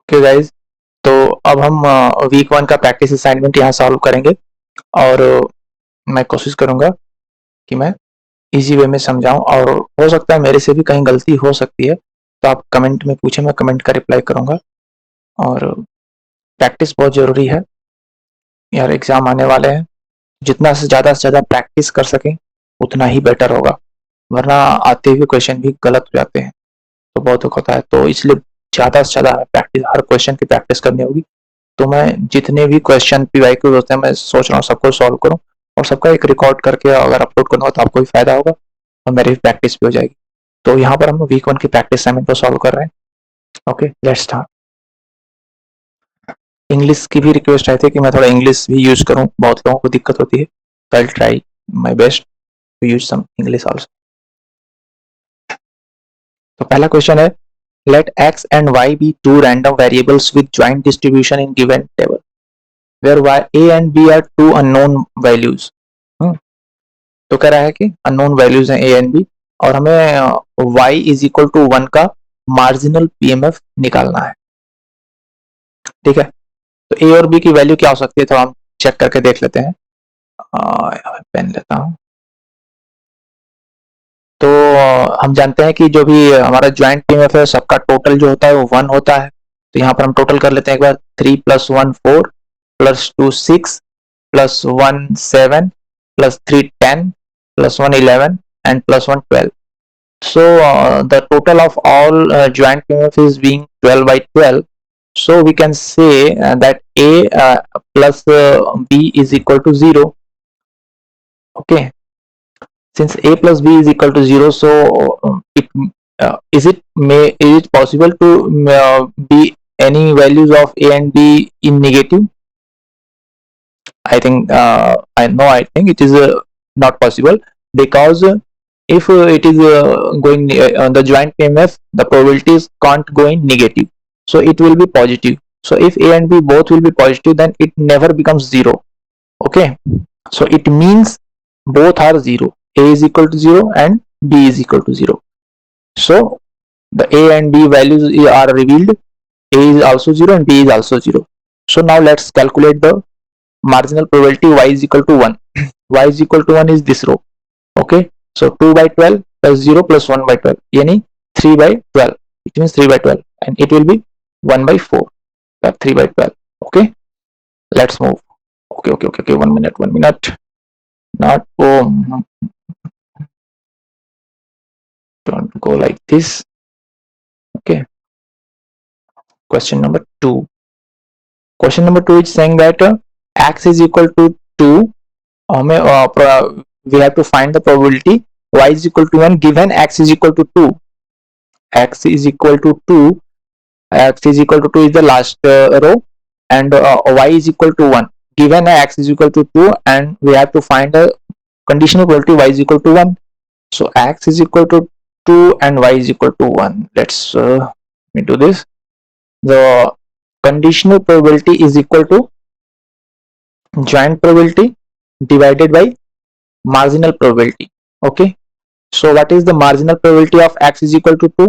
Okay guys, तो अब हम वीक 1 का प्रैक्टिस असाइनमेंट यहाँ सॉल्व करेंगे और मैं कोशिश करूंगा कि मैं इजी वे में समझाऊं, और हो सकता है मेरे से भी कहीं गलती हो सकती है, तो आप कमेंट में पूछें, मैं कमेंट का रिप्लाई करूंगा। और प्रैक्टिस बहुत ज़रूरी है यार, एग्ज़ाम आने वाले हैं। जितना से ज़्यादा प्रैक्टिस कर सकें उतना ही बेटर होगा, वरना आते हुए क्वेश्चन भी गलत हो जाते हैं, तो बहुत दुख होता है। तो इसलिए ज़्यादा से ज़्यादा प्रैक्टिस, हर क्वेश्चन की प्रैक्टिस करनी होगी। तो मैं जितने भी क्वेश्चन पीवाईक्यूज होते हैं, मैं सोच रहा हूँ सबको सॉल्व करूँ और सबका एक रिकॉर्ड करके अगर अपलोड करूँगा तो आपको भी फायदा होगा और मेरी भी प्रैक्टिस भी हो जाएगी। तो यहाँ पर हम वीक 1 की प्रैक्टिस असाइनमेंट को सॉल्व कर रहे हैं। Okay, let's start. इंग्लिश की भी रिक्वेस्ट आई थी कि मैं थोड़ा इंग्लिश भी यूज करूँ, बहुत लोगों को दिक्कत होती है, तो I try my best to use some English also. तो पहला क्वेश्चन है, let x and y be two random variables with joint distribution in given table where y a and b are two unknown values। तो कह रहा है कि unknown values हैं a and b और हमें y is equal to 1 का marginal pmf निकालना है। ठीक है, तो a और b की वैल्यू क्या हो सकती है, तो हम चेक करके देख लेते हैं। पेन लेता हूं। तो हम जानते हैं कि जो भी हमारा ज्वाइंट पीएमएफ है, सबका टोटल जो होता है वो 1 होता है। तो यहाँ पर हम टोटल कर लेते हैं एक बार। 3 + 1 4 + 2 6 + 1 7 + 3 10 + 1 11 and +1 12. So the total of all joint PMF is being 12 by 12. So we can say that A plus B is equal to 0. Okay. Since a plus b is equal to 0, so is it possible to be any values of a and b in negative? I think I think it is not possible, because if it is going on the joint PMF, the probabilities can't go in negative, so it will be positive. So if a and b both will be positive, then it never becomes 0. Okay, so it means both are 0. A is equal to 0 and b is equal to 0. So the a and b values are revealed. A is also 0 and b is also 0. So now let's calculate the marginal probability y is equal to 1. Y is equal to 1 is this row. Okay, so 2 by 12 plus 0 plus 1 by 12, yani 3 by 12. It means 3 by 12, and it will be 1 by 4, 3 by 12. Okay, let's move. Okay, 1 minute. Not don't go like this. Okay, question number 2. Question number 2 is saying that x is equal to 2. We have to find the probability y is equal to 1 given x is equal to 2. X is equal to 2. X is equal to 2 is the last row, and y is equal to 1. Given x is equal to 2, and we have to find a conditional probability y is equal to 1. So x is equal to 2 and y is equal to 1. Let's let me do this. The conditional probability is equal to joint probability divided by marginal probability. Okay, so what is the marginal probability of x is equal to 2?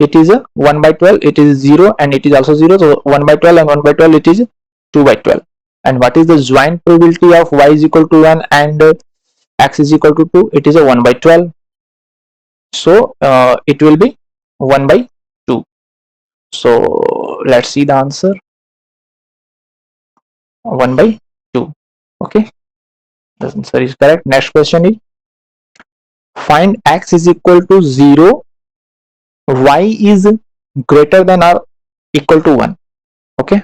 It is a 1 by 12, it is 0, and it is also 0. So 1 by 12 and 1 by 12, it is 2 by 12. And what is the joint probability of y is equal to 1 and x is equal to 2? It is a 1 by 12. So it will be 1 by 2. So let's see the answer. 1 by 2. Okay, the answer is correct. Next question is, find x is equal to 0, y is greater than or equal to 1. Okay,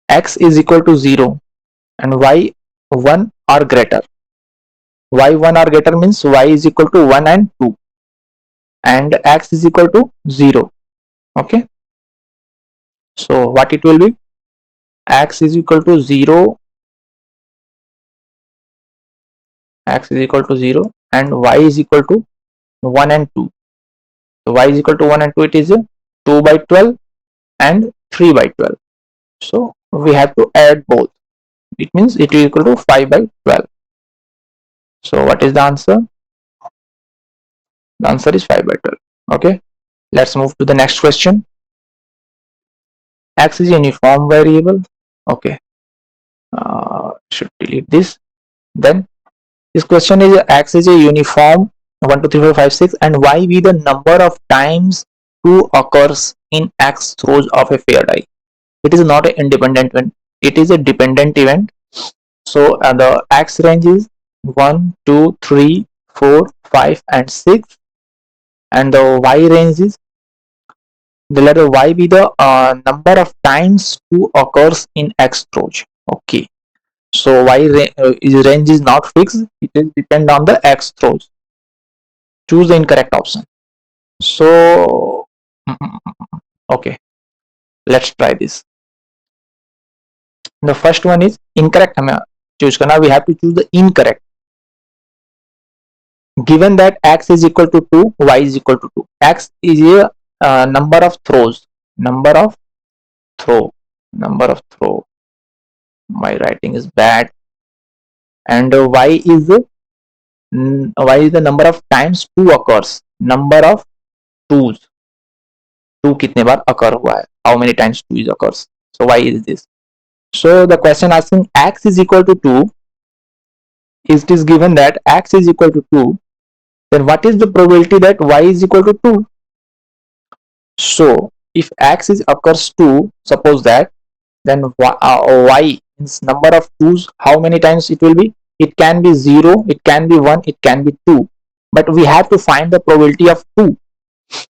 x is equal to 0 and y 1 or greater. Y 1 or greater means y is equal to 1 and 2, and x is equal to 0. Okay, so what it will be? X is equal to 0, x is equal to 0 and y is equal to 1 and 2. So y is equal to 1 and 2, it is 2 by 12 and 3 by 12. So we have to add both. It means it is equal to 5 by 12. So what is the answer? The answer is 5 by 12. Okay, let's move to the next question. X is a uniform variable. Okay, should delete this. Then this question is X is a uniform 1 2 3 4 5 6 and Y be the number of times 2 occurs in X throws of a fair die. It is not an independent event, it is a dependent event. So the X range is 1 2 3 4 5 and 6, and the Y range is, the letter Y be the number of times 2 occurs in X throws. Okay, so range is not fixed, it is depend on the X throws. Choose the incorrect option. So okay, let's try this. The first one is incorrect. हमें choose करना, we have to choose the incorrect. Given that X is equal to 2, Y is equal to 2. X is a number of throws. Number of throw. My writing is bad. And Y is the number of times 2 occurs. Number of 2s. 2 कितने बार occur हुआ है? How many times 2 is occurs? So Y is this. So the question asking X is equal to 2. It is given that X is equal to 2. Then what is the probability that Y is equal to 2? So if X is occurs 2, suppose that, then Y is number of 2's, how many times it will be? It can be 0, it can be 1, it can be 2. But we have to find the probability of 2. It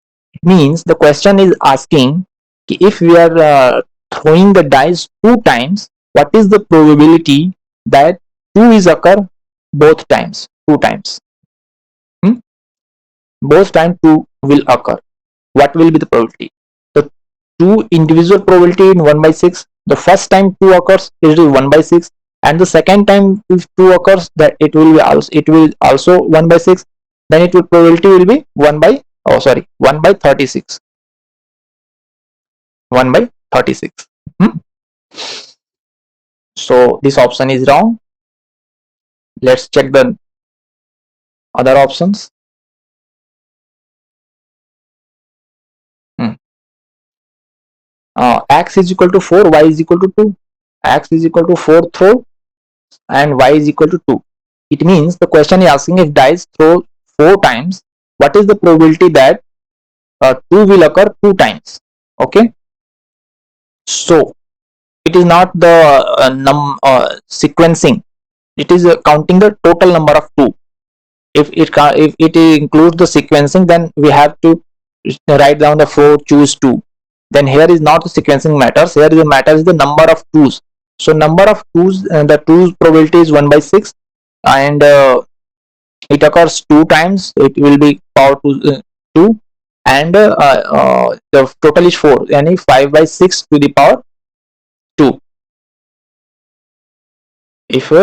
means the question is asking if we are throwing the dice 2 times, what is the probability that 2 is occur both times? 2 times. Both times 2 will occur. What will be the probability? The 2 individual probability in 1 by 6. The first time 2 occurs, it is 1 by 6, and the second time if 2 occurs, that it will also 1 by 6. Then it will probability will be 1 by 36. 1 by 36. So this option is wrong. Let's check the other options. X is equal to 4, Y is equal to 2. X is equal to 4 throw and Y is equal to 2. It means the question is asking if dice throw 4 times, what is the probability that 2 will occur 2 times? Okay. So it is not the sequencing. It is counting the total number of 2. If it includes the sequencing, then we have to write down the 4, choose 2. Then here is not the sequencing matters. Here is the matter is the number of 2's. So number of 2's, the 2's probability is 1 by 6, and it occurs 2 times. It will be power 2, and the total is 4, yani 5 by 6 to the power 2. If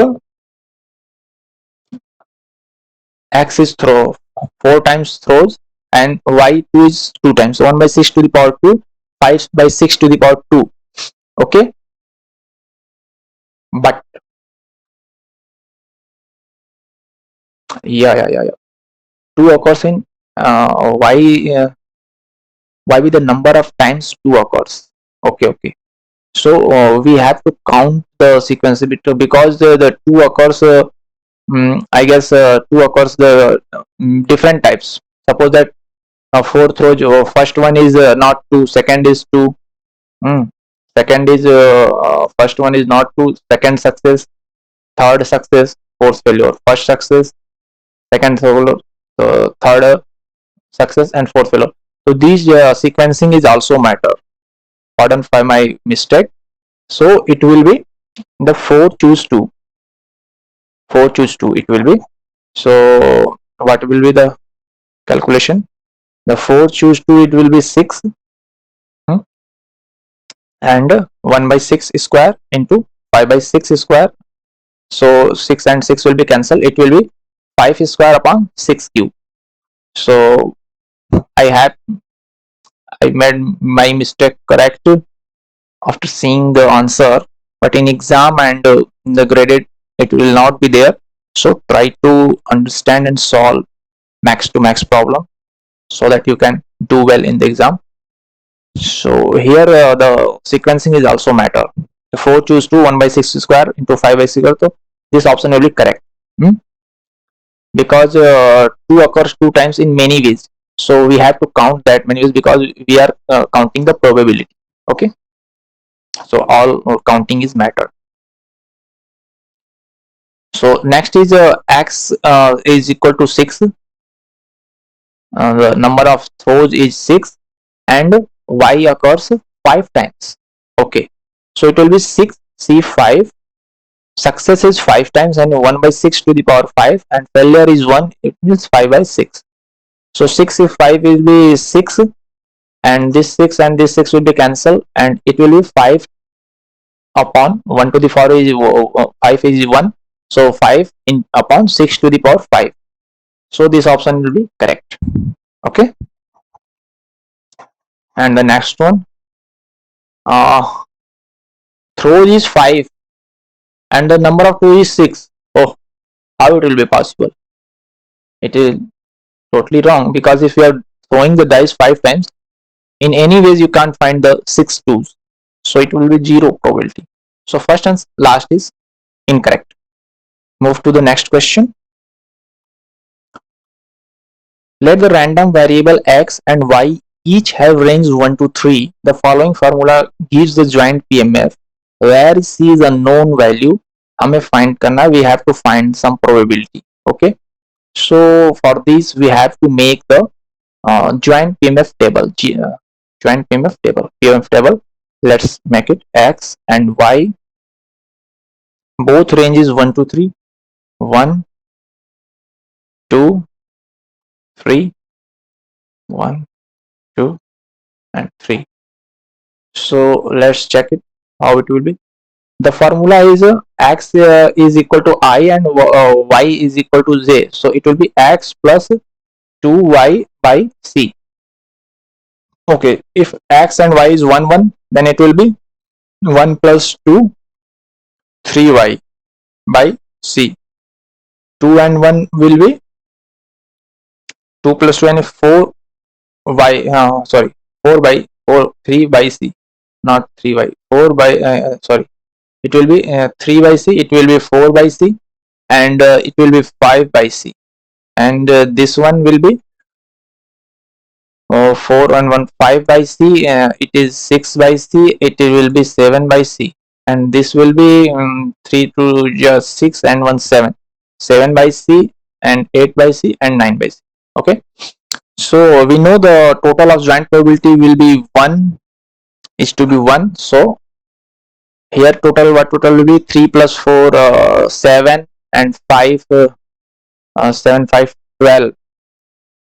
X is throw 4 times throws and Y2 is 2 times, so 1 by 6 to the power 2, 5 by 6 to the power 2. Okay, but yeah, 2 occurs in Y with the number of times 2 occurs. Okay, so we have to count the sequence because the 2 occurs, I guess 2 occurs the different types. Suppose that 4th row, first one is not 2, second is 2, second is first one is not 2, second success, third success, fourth failure, first success, second failure, third success, and fourth failure. So these sequencing is also matter. Pardon for my mistake. So it will be the 4 choose 2. 4 choose 2 it will be. So what will be the calculation? The 4 choose 2 it will be 6, and 1 by 6 square into 5 by 6 square. So 6 and 6 will be cancelled. It will be 5 square upon 6 cube. So I made my mistake correct after seeing the answer, but in exam and in the graded it will not be there. So try to understand and solve max to max problem so that you can do well in the exam. So here the sequencing is also matter. The 4 choose to 1 by 6 square into 5 by 6 square. So this option will be correct. Because 2 occurs 2 times in many ways. So we have to count that many ways because we are counting the probability. Okay. So all counting is matter. So next is x is equal to 6. The number of throws is 6 and y occurs 5 times. Okay. So it will be 6 C5. Success is 5 times and 1 by 6 to the power 5, and failure is 1. It means 5 by 6. So 6 if 5 will be 6, and this 6 and this 6 will be cancelled, and it will be 5 upon 1 to the power is 5 is 1. So 5 in upon 6 to the power 5. So this option will be correct. Okay. And the next one, throw is 5 and the number of 2 is 6. Oh, how it will be possible? It is totally wrong, because if you are throwing the dice 5 times, in any ways you can't find the 6 twos. So it will be 0 probability. So first and last is incorrect. Move to the next question. Let the random variable x and y each have range 1 to 3. The following formula gives the joint PMF where c is a known value. हमें find करना, we have to find some probability. Okay. So for this we have to make the joint PMF table. Joint PMF table. Let's make it x and y. Both ranges 1 to 3. 1, 2, 3. 1, 2, and 3. So let's check it how it will be. The formula is x is equal to I and y is equal to z. So it will be x plus 2y by c. Okay, if x and y is 1 1, then it will be 1 plus 2 3y by c. 2 and 1 will be 2 plus 2 and 4 y, sorry, 4 by 4, 3 by c, not 3y, 4 by sorry, it will be 3 by c, it will be 4 by c, and it will be 5 by c, and this one will be 4 and 1 5 by c, it is 6 by c, it will be 7 by c, and this will be 3 to just 6 and 1 7, 7 by c, and 8 by c, and 9 by c. Okay. So we know the total of joint probability will be 1 is to be 1. So here total will be 3 plus 4 7, and 5 7 5 12,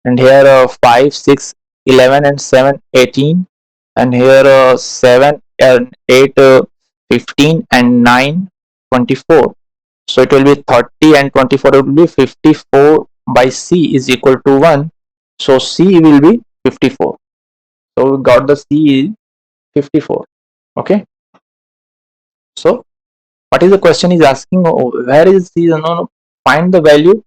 and here 5 6 11, and 7 18, and here 7 and 8 15, and 9 24. So it will be 30 and 24, it will be 54 by c is equal to 1. So c will be 54. So we got the c is 54. Okay. So what is the question is asking? Where is c? No, find the value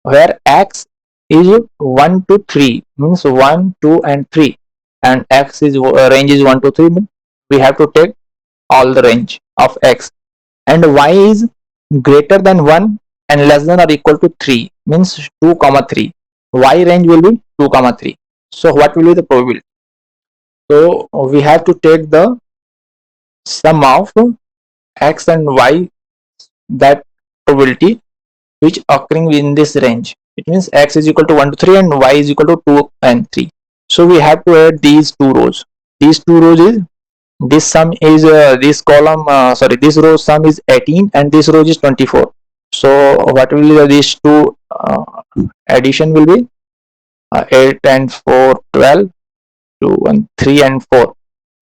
where x is 1 to 3, means 1 2 and 3, and x is range is 1 to 3, means we have to take all the range of x, and y is greater than 1 and less than or equal to 3, means 2 comma 3. Y range will be 2 comma 3. So what will be the probability? So we have to take the sum of x and y, that probability which occurring within this range. It means x is equal to 1 to 3 and y is equal to 2 and 3. So we have to add these two rows. These two rows is, this sum is this column, sorry, this row sum is 18 and this row is 24. So what will be these two addition will be 8 and 4 12, 2 and 3 and 4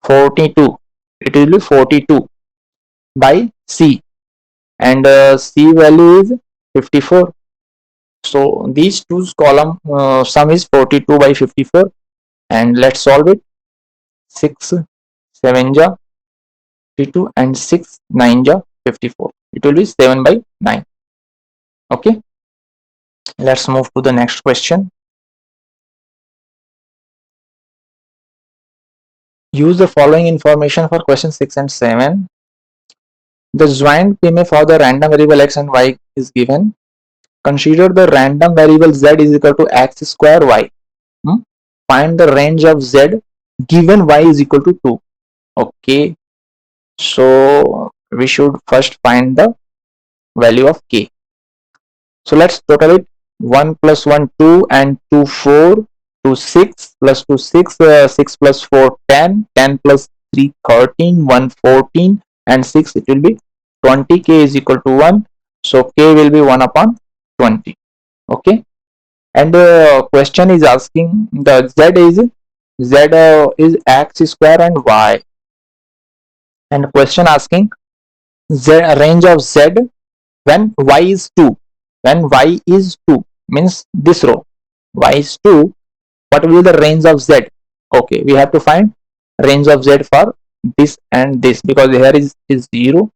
42. It will be 42 by c, and c value is 54. So these two column sum is 42 by 54, and let's solve it. 6 7 ja 52, and 6 9 ja 54. It will be 7 by 9. Okay. Let's move to the next question. use the following information for question 6 and 7. The joint PMA for the random variable x and y is given. Consider the random variable z is equal to x square y. Find the range of z given y is equal to 2. Okay, so we should first find the value of k. So let's total it. 1 plus 1 2 and 2 4, 2 6 plus 2 6, 6 plus 4 10, 10 plus 3 13, 1 14 and 6 it will be 20. K is equal to 1, so k will be 1 upon 20. Okay, and the question is asking the z is x square and y, and question asking z range of z when y is 2. When y is 2 means this row, y is 2, what will be the range of z? Okay, we have to find range of z for this and this, because here is 0,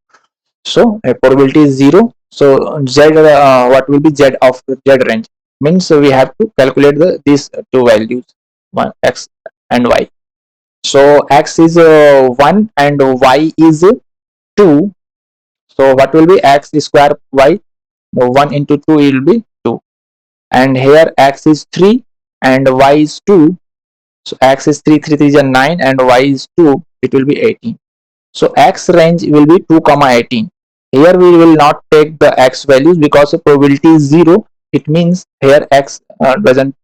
so a probability is 0. So z, what will be z of z range? Means we have to calculate these two values, one x and y. So x is 1 and y is 2. So what will be x square y? 1 into 2 will be 2, and here x is 3 and y is 2. So x is 3, 3 is a 9 and y is 2, it will be 18. So x range will be 2 comma 18. Here we will not take the x values because the probability is 0. It means here x doesn't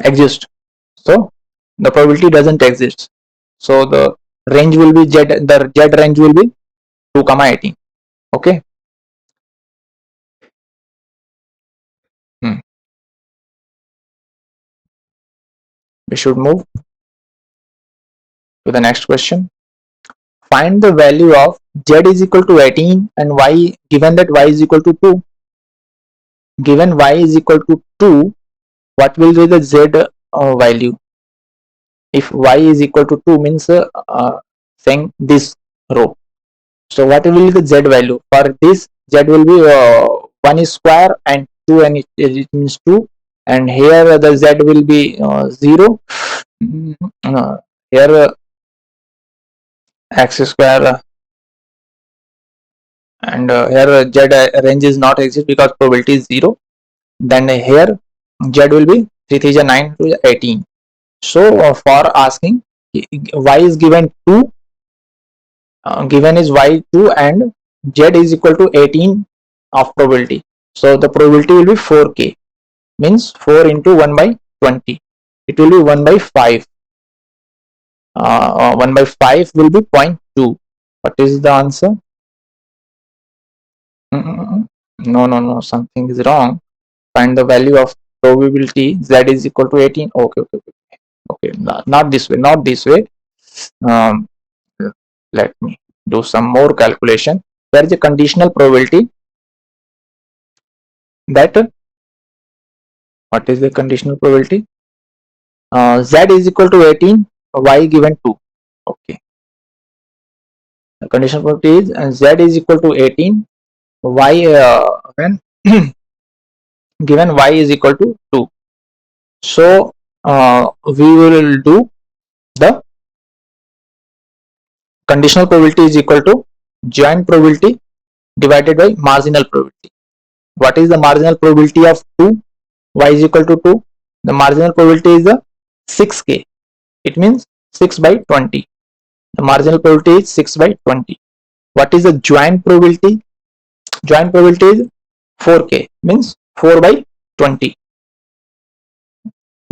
exist, so the probability doesn't exist. So the range will be z, the z range will be 2 comma 18. Okay. We should move to the next question. Find the value of z is equal to 18 and y, given that y is equal to 2. Given y is equal to 2, what will be the z value? If y is equal to 2 means saying this row. So what will be the z value? For this, z will be 1 is square and 2, and it means 2. And here the z will be 0. Here x square and here z range is not exist because probability is 0. Then here z will be 3 3 is 9 to 18. So for asking, y is given 2, given is y 2 and z is equal to 18 of probability. So the probability will be 4k, means 4 into 1 by 20. It will be 1 by 5. 1 by 5 will be 0.2. What is the answer? No, something is wrong. Find the value of probability z is equal to 18. Okay, not this way, not this way. Let me do some more calculation. There is a conditional probability that, what is the conditional probability? Z is equal to 18, y given 2. Okay, the conditional probability is z is equal to 18, y when given y is equal to 2. So we will do the conditional probability is equal to joint probability divided by marginal probability. What is the marginal probability of 2? Y is equal to 2. The marginal probability is the 6k. It means 6 by 20. The marginal probability is 6 by 20. What is the joint probability? Joint probability is 4k, means 4 by 20.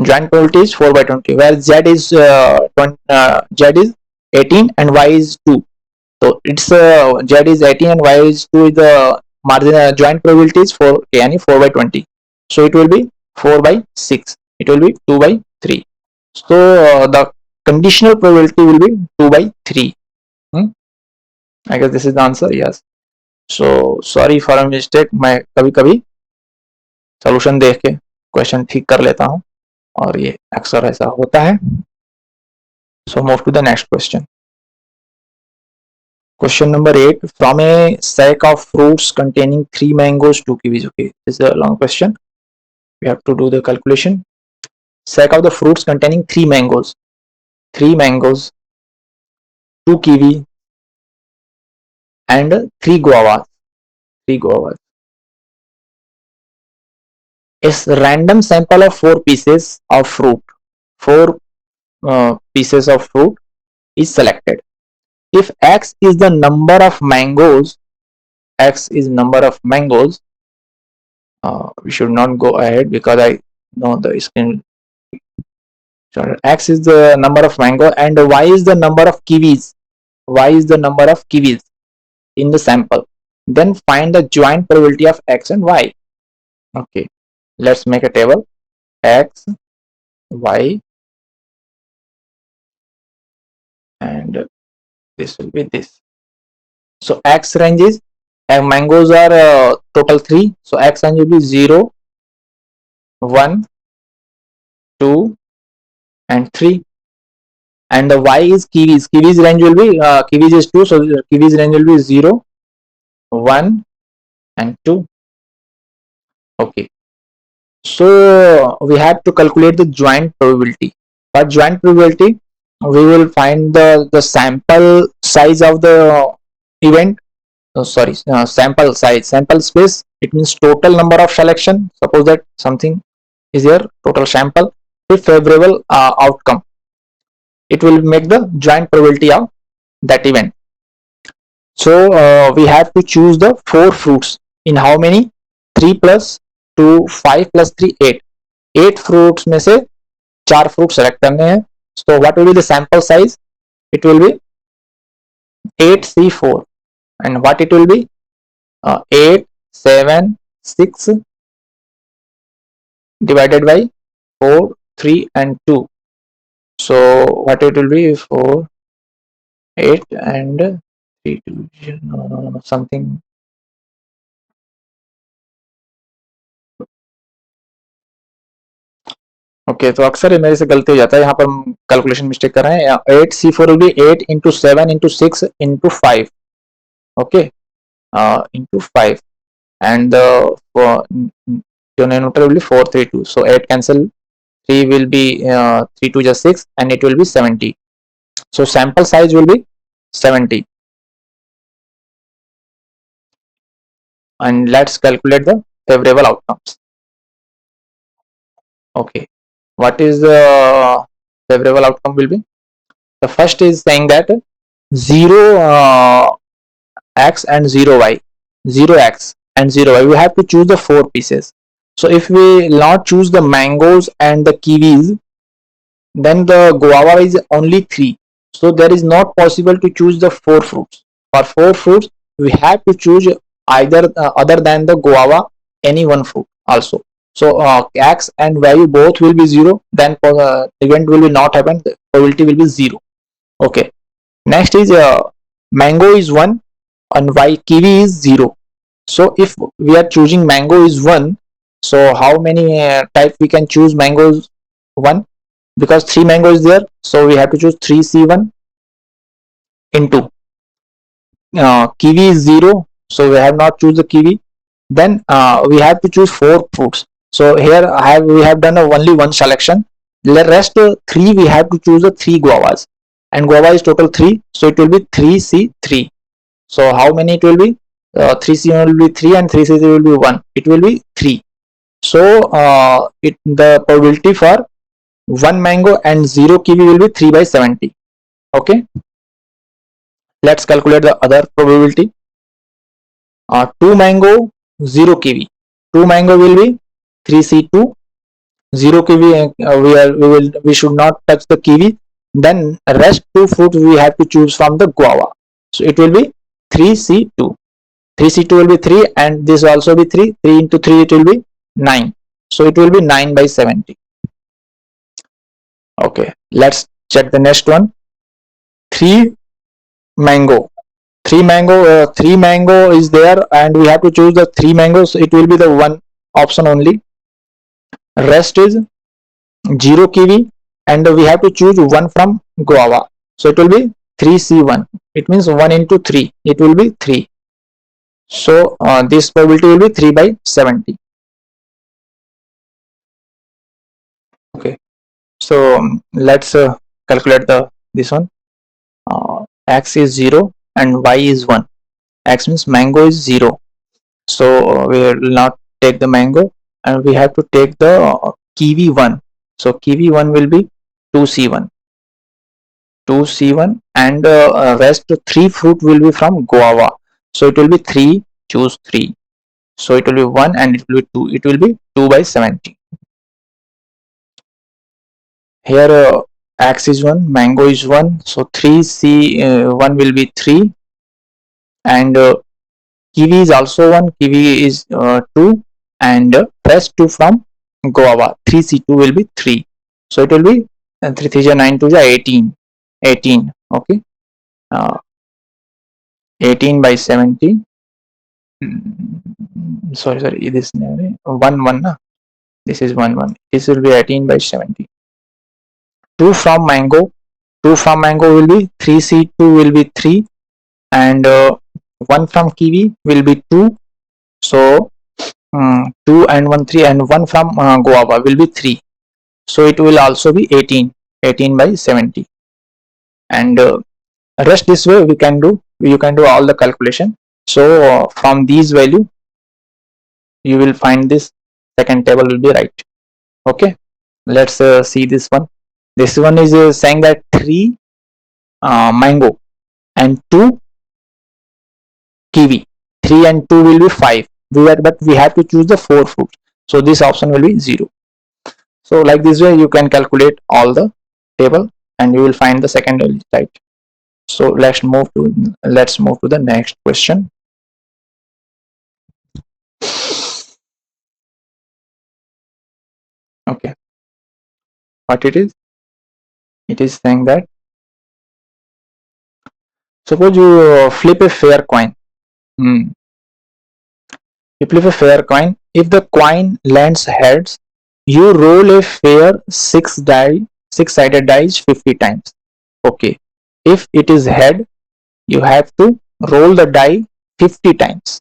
Joint probability is 4 by 20, where z is 18 and y is 2. So it's z is 18 and y is 2 is the marginal joint probability is 4k, yani 4 by 20. So it will be 4 by 6. It will be 2 by 3. So the conditional probability will be 2 by 3. I guess this is the answer. Yes. So sorry for a mistake. मैं कभी-कभी solution देख के question ठीक कर लेता हूँ, और ये अक्सर ऐसा होता है. So move to the next question. Question number 8. From a sack of fruits containing 3 mangoes, 2 kiwis. Okay, this is a long question. We have to do the calculation. Stack of the fruits containing 3 mangoes. 3 mangoes, 2 kiwi, and 3 guavas. 3 guavas. A random sample of 4 pieces of fruit. 4 pieces of fruit is selected. If X is the number of mangoes, X is number of mangoes. We should not go ahead because I know the screen. X is the number of mango and Y is the number of kiwis. Y is the number of kiwis in the sample. Then find the joint probability of X and Y. Okay, let's make a table. X, Y, and this will be this. So X range is, mangoes are total 3. So X range will be 0, 1, 2, and 3. And the Y is kiwis. Kiwis range will be, kiwis is 2. So kiwis range will be 0, 1, and 2. Okay. So we have to calculate the joint probability. For joint probability, we will find the sample size of the event. Sample size, sample space. It means total number of selection. Suppose that something is here, total sample with favorable outcome. It will make the joint probability of that event. So we have to choose the 4 fruits in how many? 3 plus 2, 5 plus 3, 8. 8 fruits में से 4 fruits select करने हैं. So what will be the sample size? It will be 8C4. And what it will be? 8, 7, 6 divided by 4, 3 and 2. So what it will be? 4, 8 and 3, 2, no, something. Okay, तो अक्सर ये मेरे से गलती हो जाता है, यहाँ पर हम कैलकुलेशन मिस्टेक कर रहे हैं. 8C4 will be 8 into 7 into 6 into 5. Okay, into 5, and the denominator will be 4, 3, 2. So 8 cancel, 3 will be 3 2 just 6, and it will be 70. So sample size will be 70. And let's calculate the favorable outcomes. Okay, what is the favorable outcome will be? The first is saying that 0 X and 0 Y, 0 X and 0 Y. We have to choose the 4 pieces. So if we not choose the mangoes and the kiwis, then the guava is only 3. So there is not possible to choose the 4 fruits. For 4 fruits, we have to choose either other than the guava, any one fruit also. So X and Y both will be 0. Then event will be not happen. The probability will be 0. Okay. Next is mango is 1 and Y kiwi is 0. So if we are choosing mango is 1, so how many type we can choose mangoes? 1, because 3 mango is there, so we have to choose 3C1 into kiwi is 0, so we have not choose the kiwi. Then we have to choose 4 fruits. So here we have done only one selection. The rest 3 we have to choose the 3 guavas, and guava is total 3, so it will be 3C3. So how many it will be? 3C1 will be 3 and 3C3 will be 1. It will be 3. So the probability for 1 mango and 0 kiwi will be 3 by 70. Okay. Let's calculate the other probability. 2 mango, 0 kiwi. 2 mango will be 3C2. 0 kiwi, we should not touch the kiwi. Then rest 2 fruits we have to choose from the guava. So it will be 3C2. 3C2 will be 3, and this also be 3. 3 into 3 it will be 9. So it will be 9 by 70. Okay, let's check the next one. 3 mango. 3 mango is there, and we have to choose the 3 mangoes. It will be the one option only. Rest is 0 kiwi, and we have to choose 1 from guava. So it will be 3C1. It means 1 into 3. It will be 3. So this probability will be 3 by 70. Okay. So let's calculate the this one. X is 0 and y is 1. X means mango is 0, so we will not take the mango, and we have to take the kiwi 1. So kiwi 1 will be 2c1, 2c1, and rest 3 fruit will be from guava, so it will be 3, choose 3, so it will be 1 and it will be 2, it will be 2 by 70. Here x is 1, mango is 1, so 3c1 will be 3, and kiwi is also 1, kiwi is 2, and rest 2 from guava, 3c2 will be 3, so it will be 3 3 9 2 18, 18. Okay, uh, 18 by 70. Sorry, this 1 1 na? This is 1 1, this will be 18 by 70. 2 from mango, 2 from mango will be 3c2 will be 3, and 1 from kiwi will be 2, so 2 and 1 3, and 1 from guava will be 3, so it will also be 18, 18 by 70. And rest this way we can do, you can do all the calculation. So from these value you will find this second table will be right. Okay, let's see this one. This one is saying that 3 mango and 2 kiwi, 3 and 2 will be 5, but we have to choose the 4 fruits, so this option will be 0. So like this way you can calculate all the table and you will find the second value right. So let's move to the next question. Okay, what it is saying that suppose you flip a fair coin. You flip a fair coin. If the coin lands heads, you roll a fair six-sided dice 50 times. Okay, if it is head, you have to roll the die 50 times.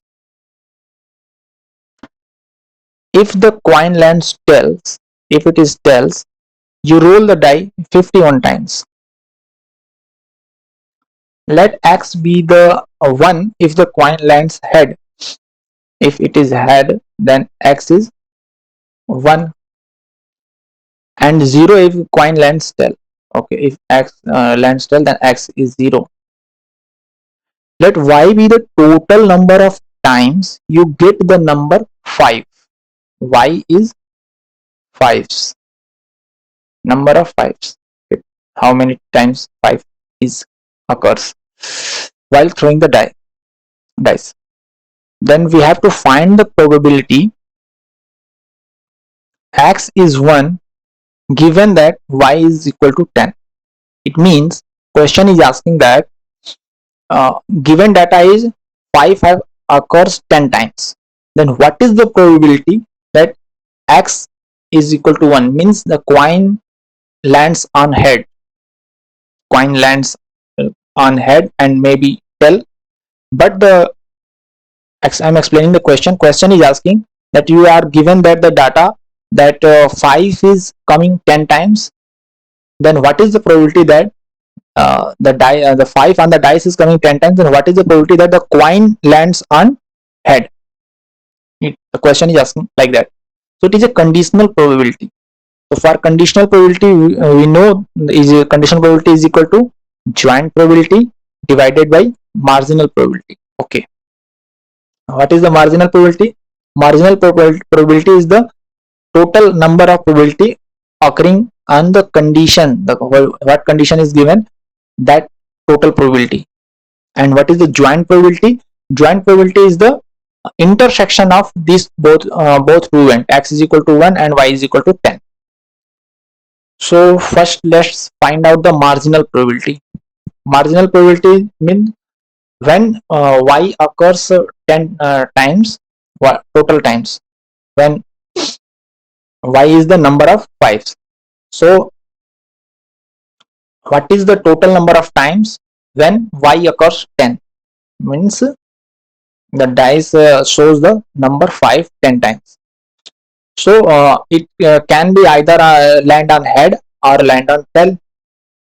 If the coin lands tails, if it is tails, you roll the die 51 times. Let x be the 1 if the coin lands head. If it is head, then x is 1, and 0 if coin lands tail. Okay, if x lands tail, then x is 0. Let y be the total number of times you get the number 5. Y is 5s, number of 5s. Okay. How many times 5 is occurs while throwing the dice. Then we have to find the probability x is 1 given that y is equal to 10. It means question is asking that given data is 5 occurs 10 times, then what is the probability that x is equal to 1, means the coin lands on head, and maybe tail. But I'm explaining the question is asking that you are given that the data that 5 is coming 10 times, then what is the probability that the 5 on the dice is coming 10 times, then what is the probability that the coin lands on head? The question is asking like that. So it is a conditional probability. So for conditional probability, we know conditional probability is equal to joint probability divided by marginal probability. Okay, what is the marginal probability? Marginal probability is the total number of probability occurring on the condition, what condition is given, that total probability. And what is the joint probability? Joint probability is the intersection of these both two events, x is equal to 1 and y is equal to 10. So first let's find out the marginal probability. Marginal probability means when y occurs 10 times, total times, when y is the number of 5s. So what is the total number of times when y occurs 10? Means the dice shows the number 5 10 times. So it can be either land on head or land on tail.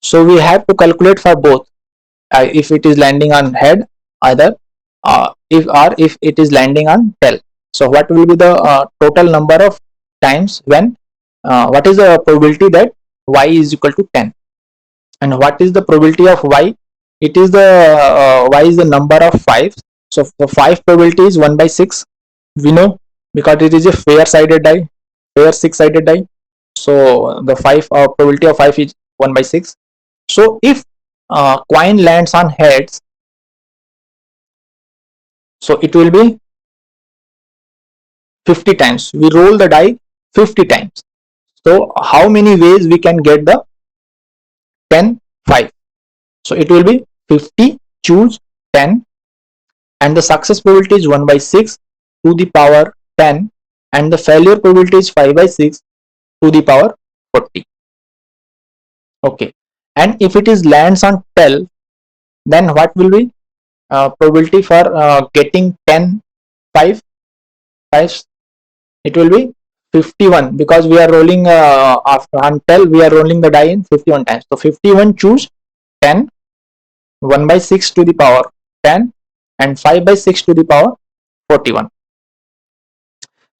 So we have to calculate for both. If it is landing on head, either if it is landing on tail. So what will be the total number of times when what is the probability that y is equal to 10, and what is the probability of y? It is the y is the number of 5. So the 5 probability is 1 by 6, we know, because it is a fair sided die, fair 6-sided die. So the 5 probability of 5 is 1 by 6. So if coin lands on heads, so it will be 50 times. We roll the die 50 times. So how many ways we can get the 10, 5? So it will be 50 choose 10, and the success probability is 1 by 6 to the power 10, and the failure probability is 5 by 6 to the power 40. Okay, and if it is lands on 12, then what will be probability for getting 10, 5 5? It will be 51, because we are rolling after until we are rolling the die in 51 times. So 51 choose 10, 1 by 6 to the power 10, and 5 by 6 to the power 41.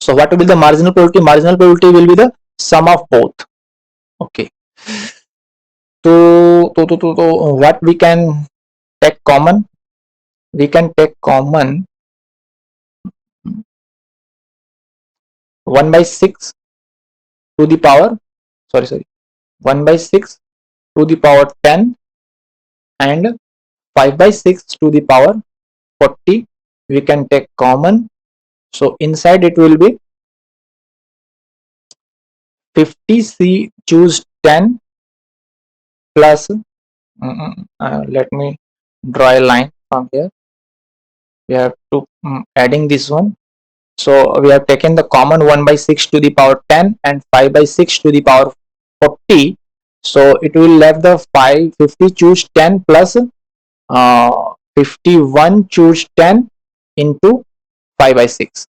So what will be the marginal probability? Marginal probability will be the sum of both. Okay. So what we can take common? We can take common 1 by 6 to the power, sorry, 1 by 6 to the power 10 and 5 by 6 to the power 40. We can take common. So inside it will be 50c choose 10 plus let me draw a line from here. We have to adding this one. So we have taken the common 1 by 6 to the power 10 and 5 by 6 to the power 40. So it will left the 50 choose 10 plus 51 choose 10 into 5 by 6.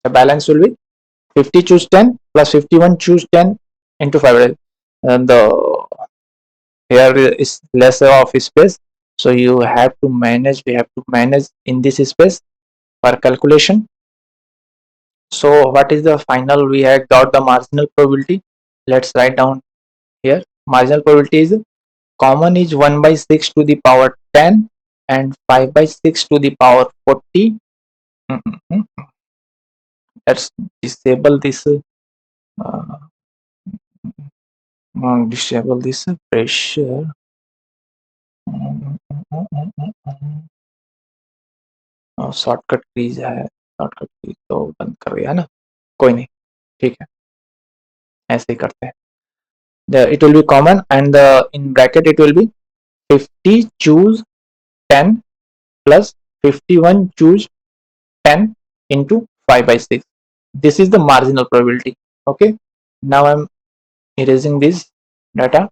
The balance will be 50 choose 10 plus 51 choose 10 into 5 by 6. And the here is lesser of space, so you have to manage, we have to manage in this space for calculation. So what is the final? We have got the marginal probability. Let's write down here. Marginal probability is common is 1 by 6 to the power 10 and 5 by 6 to the power 40. Let's disable this pressure. Shortcut keys है, shortcut keys तो बंद कर दिया ना, कोई नहीं, ठीक है, ऐसे ही करते हैं. It will be common, and in bracket it will be 50 choose 10 plus 51 choose 10 into 5 by 6. This is the marginal probability. Okay, now I'm erasing this data,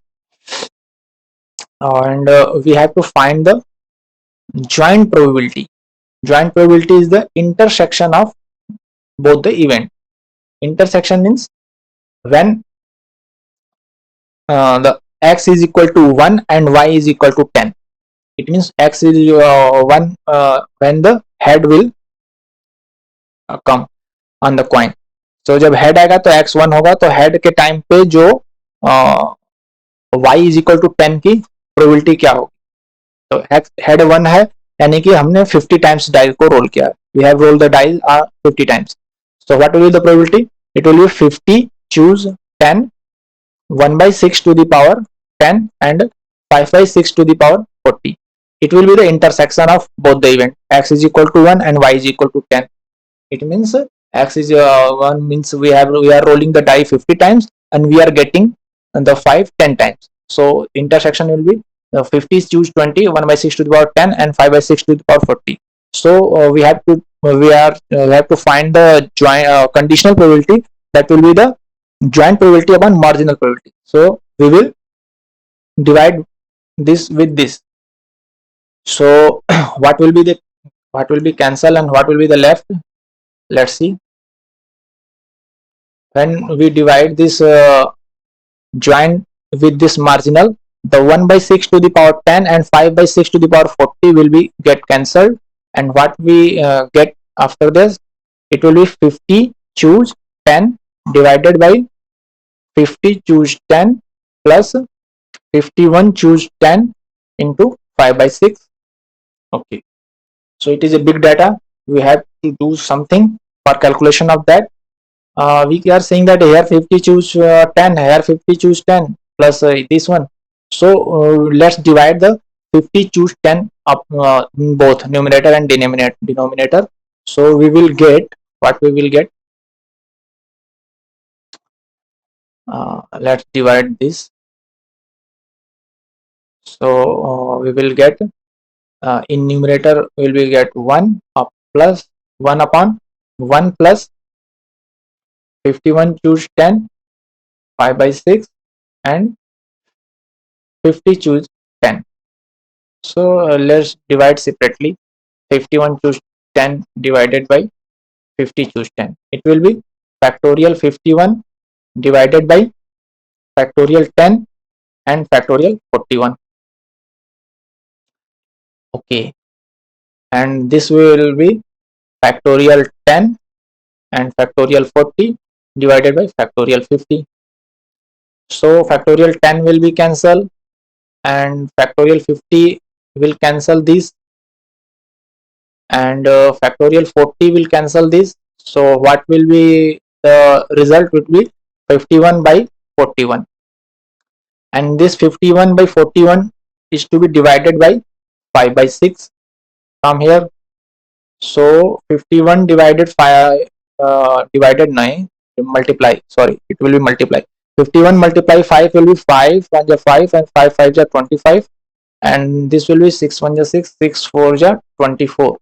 and we have to find the joint probability. Joint probability is the intersection of both the event. Intersection means when the x is equal to 1 and y is equal to 10. It means x is 1 when the head will come on the coin. So जब head आएगा तो x 1 होगा, तो head के time पे जो y is equal to 10 की probability क्या होगी? तो head 1 है, यानी कि हमने 50 टाइम्स डाई को रोल किया. We have rolled the dice 50 times. So what will be the probability? It will be 50 choose 10, 1 by 6 to the power 10 and 5 by 6 to the power 40. It will be the intersection of both the event. X is equal to 1 and y is equal to 10. It means x is 1 means we are rolling the die 50 times and we are getting the 5 10 times. So intersection will be 50 choose 20, 1 by 6 to the power 10 and 5 by 6 to the power 40. So we have to find the joint conditional probability, that will be the joint probability upon marginal probability. So we will divide this with this. So what will be cancel and what will be the left? Let's see. When we divide this join with this marginal, the 1 by 6 to the power 10 and 5 by 6 to the power 40 will be get cancelled, and what we get after this, it will be 50 choose 10 divided by 50 choose 10 plus 51 choose 10 into 5 by 6. Okay, so it is a big data, we have to do something for calculation of that. We are saying that here 50 choose 10, here 50 choose 10 plus this one. So let's divide the 50 choose 10 up both numerator and denominator. So we will get what we will get. Let's divide this. So we will get in numerator we will get 1 up plus 1 upon 1 plus 51 choose 10 5 by 6 and 50 choose 10. So let's divide separately. 51 choose 10 divided by 50 choose 10. It will be factorial 51 divided by factorial 10 and factorial 41. Okay, and this will be factorial 10 and factorial 40 divided by factorial 50. So factorial 10 will be cancelled and factorial 50 will cancel this, and factorial 40 will cancel this. So what will be the result would be 51 by 41, and this 51 by 41 is to be divided by 5 by 6 from here. So 51 divided 5 divided 9 multiply, sorry, it will be multiply. 51 multiply 5 will be 5 1 5 and 5 5 25, and this will be 6 1 6 6 4 24.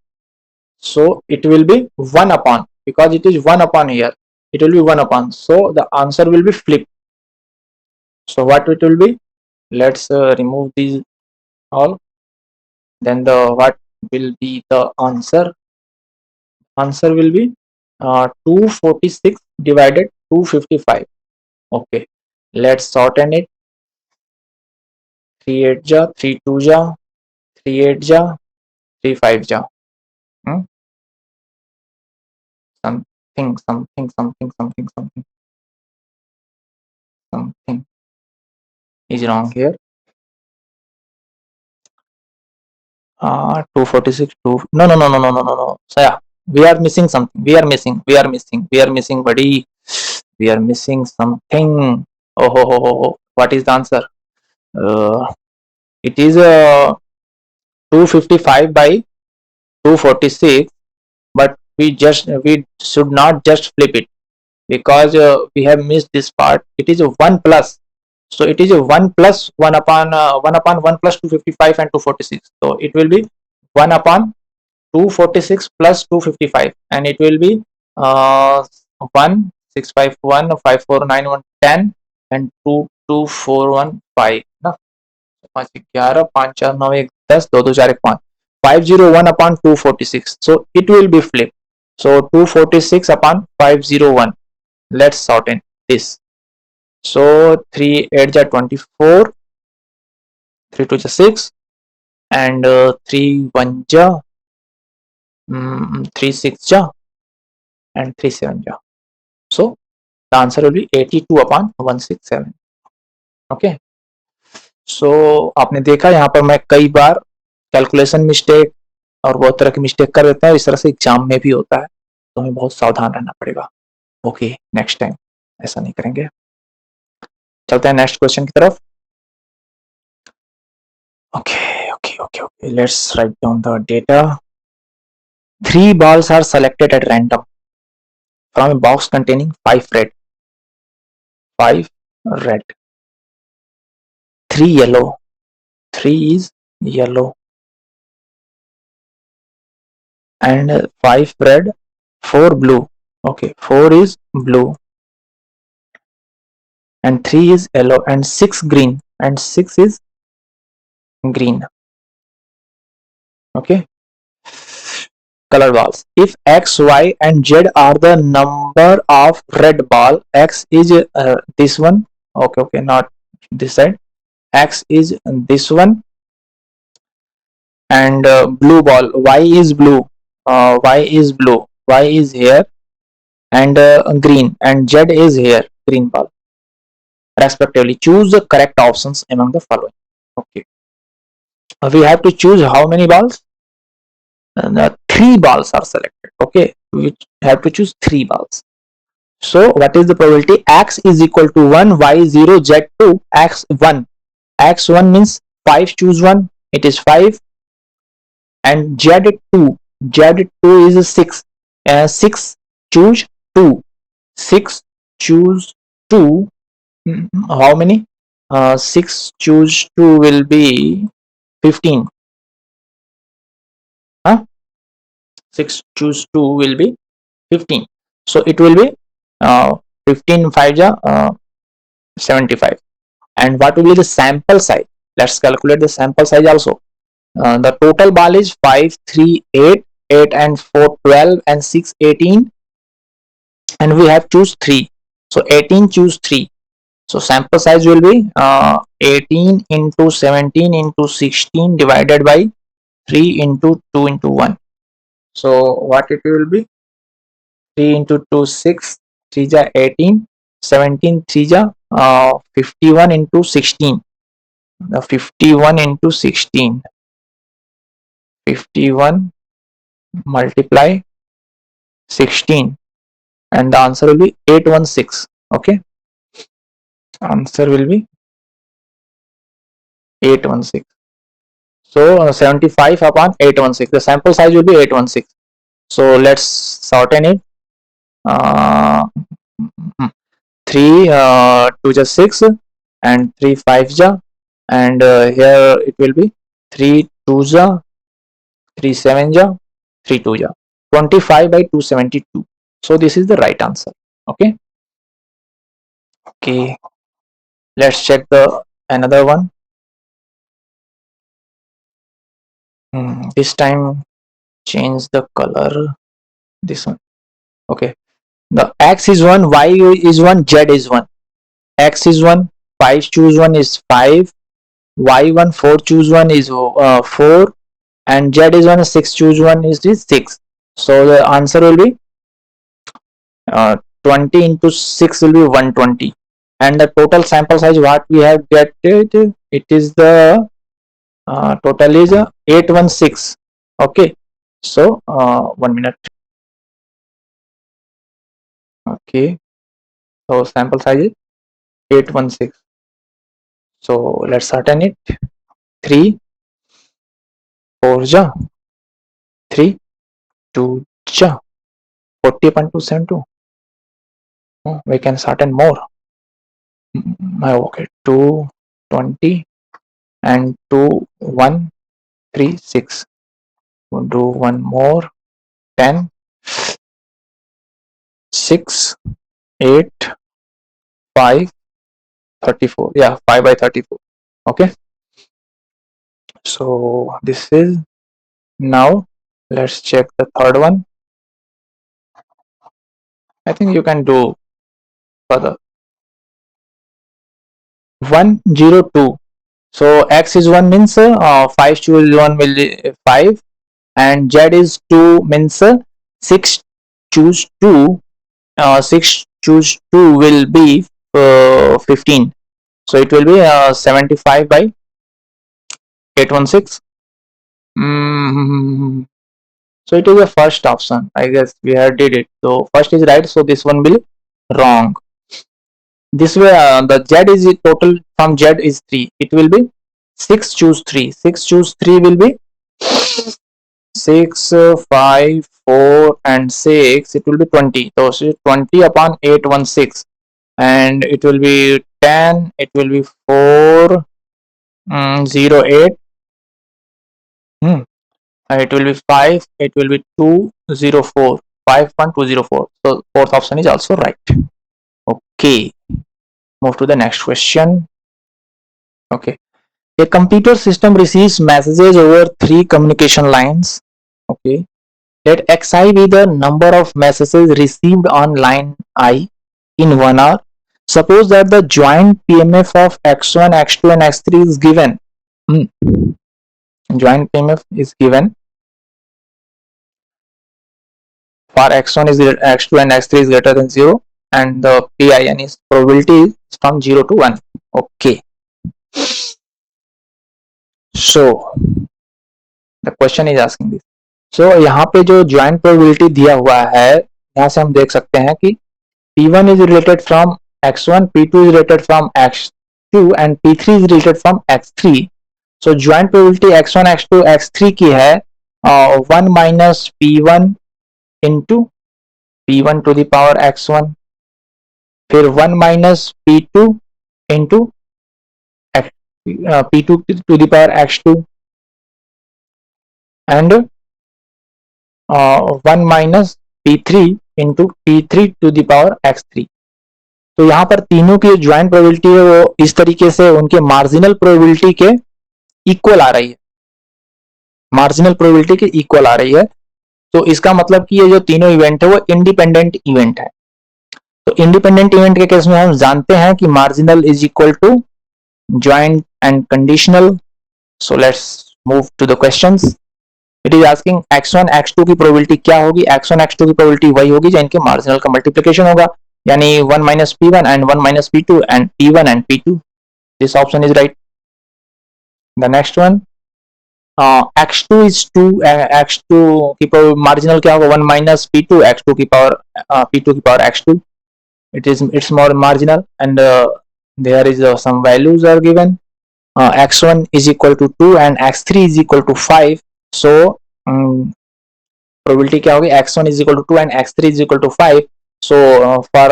So it will be 1 upon, because it is 1 upon here, it will be 1 upon, so the answer will be flip. So what it will be, let's remove these all, then the what will be the answer will be 246 divided 255. Okay, let's shorten it. 3 8 ja 3 2 ja 3 8 ja 3 5 ja. Something is wrong here. 246 2, no. So yeah, we are missing something, we are missing buddy, we are missing something. What is the answer? It is 255 by 246, but we should not just flip it, because we have missed this part. It is a 1 plus, so it is a 1 plus 1 upon 1 plus 255 and 246, so it will be 1 upon 246 plus 255, and it will be 1 6 5 1 5 4 9 1 10 and 2 2 4 1 5 ना 5 11 5 4 9 1 10 2 2 4 1 5 501 upon 246, so it will be flipped. So 246 upon 501, let's shorten this. So 3 8 ja 24, 3 2 ja 6 and 3 1 ja 3 6 ja and 3 7 ja. So the answer will be 82 upon 167. Okay, so आपने देखा यहाँ पर मैं कई बार calculation mistake और बहुत तरह की मिस्टेक कर देते हैं, इस तरह से एग्जाम में भी होता है, तो हमें बहुत सावधान रहना पड़ेगा. ओके, नेक्स्ट टाइम ऐसा नहीं करेंगे. चलते हैं नेक्स्ट क्वेश्चन की तरफ. Okay, let's write down the data. 3 balls are selected at random from a box containing 5 red, 3 yellow, 3 is yellow, and 5 red, 4 blue. Okay, 4 is blue and 3 is yellow and 6 green and 6 is green. Okay, color balls. If x, y and z are the number of red ball, x is this one, Okay, not this side. X is this one, and blue ball. Y is blue. Y is blue. Y is here, and green, and Z is here. Green ball, respectively. Choose the correct options among the following. Okay. We have to choose how many balls? Three balls are selected. Okay. We have to choose three balls. So what is the probability? X is equal to 1, Y 0, Z 2, X 1. X1 means 5, choose 1. It is 5. And Z2. Z2 is 6. 6, choose 2. 6, choose 2. How many? 6, choose 2 will be 15. Huh? 6, choose 2 will be 15. So it will be 15 5 75. And what will be the sample size? Let's calculate the sample size also. The total ball is 5 3 8, 8 and 4 12, and 6 18, and we have choose 3. So 18, choose 3. So sample size will be 18 into 17 into 16 divided by 3 into 2 into 1. So what it will be? 3 into 2 6, 3 ja 18, 17 3 ja 51 into 16. 51 into 16. 51 multiply 16, and the answer will be 816. Okay, answer will be 816. So 75 upon 816, the sample size will be 816. So let's shorten it. 3 2 ja 6, and 3 5 ja, and here it will be 3 2 ja, 3 7 ja, 3 2 ja, 25 by 272. So this is the right answer. Okay. Okay, let's check the another one. This time change the color. This one. Okay, the X is 1, Y is 1, Z is 1. X is 1, 5 choose 1 is 5, Y1 4 choose 1 is 4, and Z is 1, 6 choose 1 is 6. So the answer will be 20 into 6 will be 120, and the total sample size what we have get it is the total is 816. Okay, so 1 minute. Okay, so sample size is 816. So let's certain it. 3 4 ja 3 2 ja 40 upon 272. We can certain more. Okay, 220 and 2136. We'll do one more. 10 6 8 5 34. Yeah, 5 by 34. Okay, so this is now. Let's check the third one. I think you can do further. 102. So X is 1 means 5 choose 1 will be 5, and Z is 2 means 6 choose 2, 6 choose 2 will be 15. So it will be 75 by 816. So it is the first option. I guess we have did it. So first is right. So this one will wrong. This way the Z is total from Z is 3. It will be 6 choose 3. 6 choose 3 will be 6 5 4 and 6. It will be 20. So 20 upon 816, and it will be 10. It will be 4 0 8. It will be 5. It will be 204. 5.204. So fourth option is also right. Okay, move to the next question. Okay, a computer system receives messages over 3 communication lines. Okay, let xi be the number of messages received on line I in 1 hour. Suppose that the joint PMF of x1, x2 and x3 is given. Joint PMF is given for x1 is x2 and x3 is greater than 0, and the PIN is probability is from 0 to 1. Okay. So the question is asking this. So यहाँ पे जो joint probability दिया हुआ है, यहाँ से हम देख सकते हैं कि P1 is related from x1, P2 is related from x2 and P3 is related from x3. So joint probability x1, x2, x3 की है 1 minus P1 into P1 to the power x1, फिर 1 minus P2 into P2 to the power x2 and 1 minus P3 into P3 to the power x3. तो यहाँ पर तीनों की joint probability है वो इस तरीके से उनके मार्जिनल प्रोबेबिलिटी के इक्वल आ रही है, मार्जिनल प्रोबेबिलिटी के इक्वल आ रही है। तो इसका मतलब कि ये जो तीनों इवेंट है वो इंडिपेंडेंट इवेंट है। तो इंडिपेंडेंट इवेंट के केस में हम जानते हैं कि marginal is equal to joint and conditional. So let's move to the questions. It is asking x1 x2 की प्रोबेबिलिटी क्या होगी। x1 x2 की प्रोबेबिलिटी वही होगी जो इनके मार्जिनल का मल्टीप्लिकेशन होगा, यानी 1 minus P1 and 1 minus P2 and P1 and P2. This option is right. The next one, x2 is 2, x2 की मार्जिनल क्या होगा 1 minus P2 x2 की पावर P2 की power x2. It's more marginal, and there is some values are given. X1 is equal to 2 and x3 is equal to 5. So probability क्या होगी x1 is equal to 2 and x3 is equal to 5. So for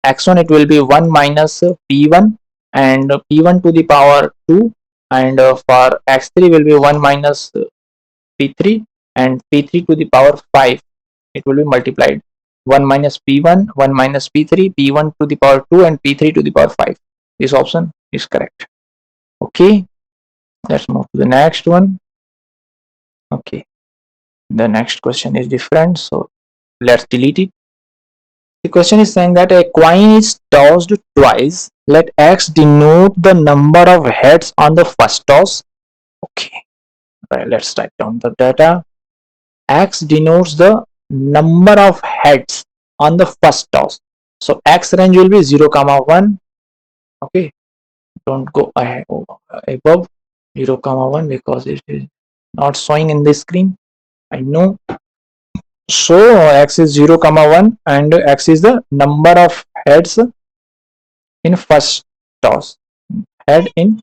x1 it will be 1 minus P1 and P1 to the power 2, and for x3 will be 1 minus P3 and P3 to the power 5. It will be multiplied 1 minus P1, 1 minus P3, P1 to the power 2 and P3 to the power 5. This option is correct. Okay, let's move to the next one. Okay, the next question is different, so let's delete it. The question is saying that a coin is tossed twice. Let X denote the number of heads on the first toss. Okay, right, let's write down the data. X denotes the number of heads on the first toss. So X range will be 0, 1. Okay, don't go above 0, 1 because it is not showing in the screen, I know. So X is 0, 1 and X is the number of heads in first toss, head in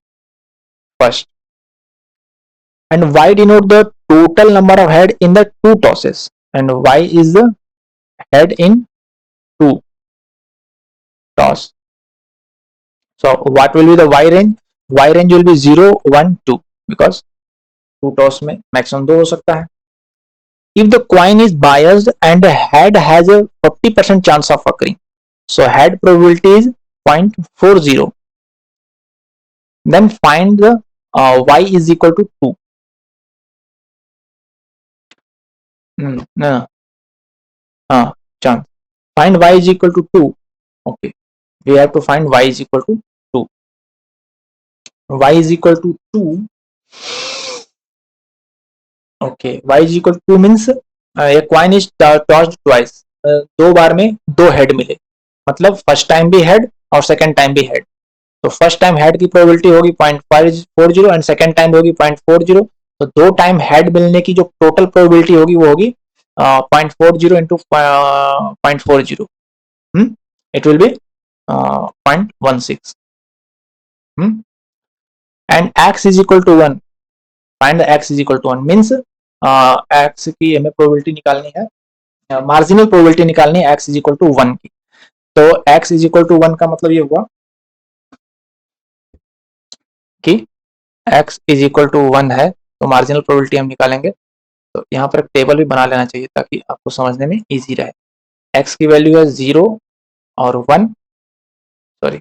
first, and Y denote the total number of head in the two tosses, and Y is the head in two toss. So what will be the Y range? Y range will be 0, 1, 2 because two toss में maximum 2 हो सकता है. If the coin is biased and the head has a 40% chance of occurring, so head probability is 0.40, then find the Y is equal to 2. No. Chance. Find Y is equal to 2. Okay, we have to find Y is equal to 2. Y is equal to 2. Okay, Y is equal to 2 means a coin is tossed twice. दो बार में दो head मिले, मतलब first time भी head और second time भी head. तो first time head की प्रोबेबिलिटी होगी 0.540 एंड सेकंड टाइम होगी 0.40. तो दो टाइम हेड मिलने की जो टोटल प्रोबेबिलिटी होगी वो होगी 0.40 into 0.40. It will be 0.16. And x is equal to 1. Find the x is equal to 1 means x की हमें प्रोबेबिलिटी निकालनी है, मार्जिनल प्रोबेबिलिटी निकालनी है x is equal to 1 की. तो x is equal to 1 का मतलब ये हुआ कि x is equal to 1 है, तो मार्जिनल प्रोबेबिलिटी हम निकालेंगे. तो यहाँ पर एक टेबल भी बना लेना चाहिए ताकि आपको समझने में इजी रहे. x की वैल्यू है 0 और 1, सॉरी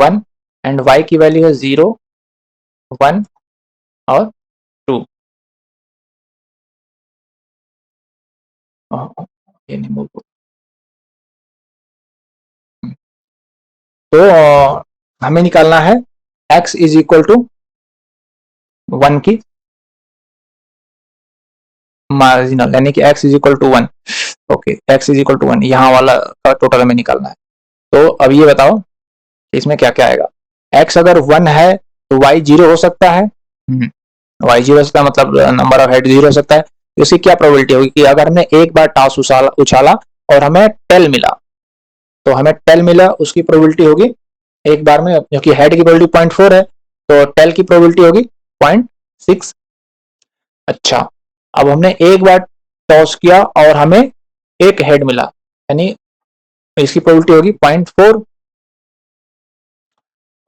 1, एंड y की वैल्यू है 0, 1 और 2. ये नहीं मूव तो हमें निकालना है x इज इक्वल टू 1 की मार्जिनल, यानी कि x is equal to 1। Okay, x is equal to 1, यहाँ वाला का टोटल हमें निकालना है। तो अब ये बताओ इसमें क्या क्या आएगा। x अगर 1 है तो y 0 हो सकता है, y 0 हो सकता है, मतलब नंबर ऑफ हेड 0 हो सकता है। तो उसकी क्या प्रोबेबिलिटी होगी कि अगर हमने एक बार टॉस उछाला और हमें टेल मिला, तो हमें टेल मिला उसकी प्रोबेबिलिटी होगी एक बार में, क्योंकि हेड की प्रोबेबिलिटी 0.4 है, तो टेल की प्रोबेबिलिटी होगी 0.6। अच्छा, अब हमने एक बार टॉस किया और हमें एक हेड मिला, यानी इसकी प्रोबेबिलिटी होगी 0.4।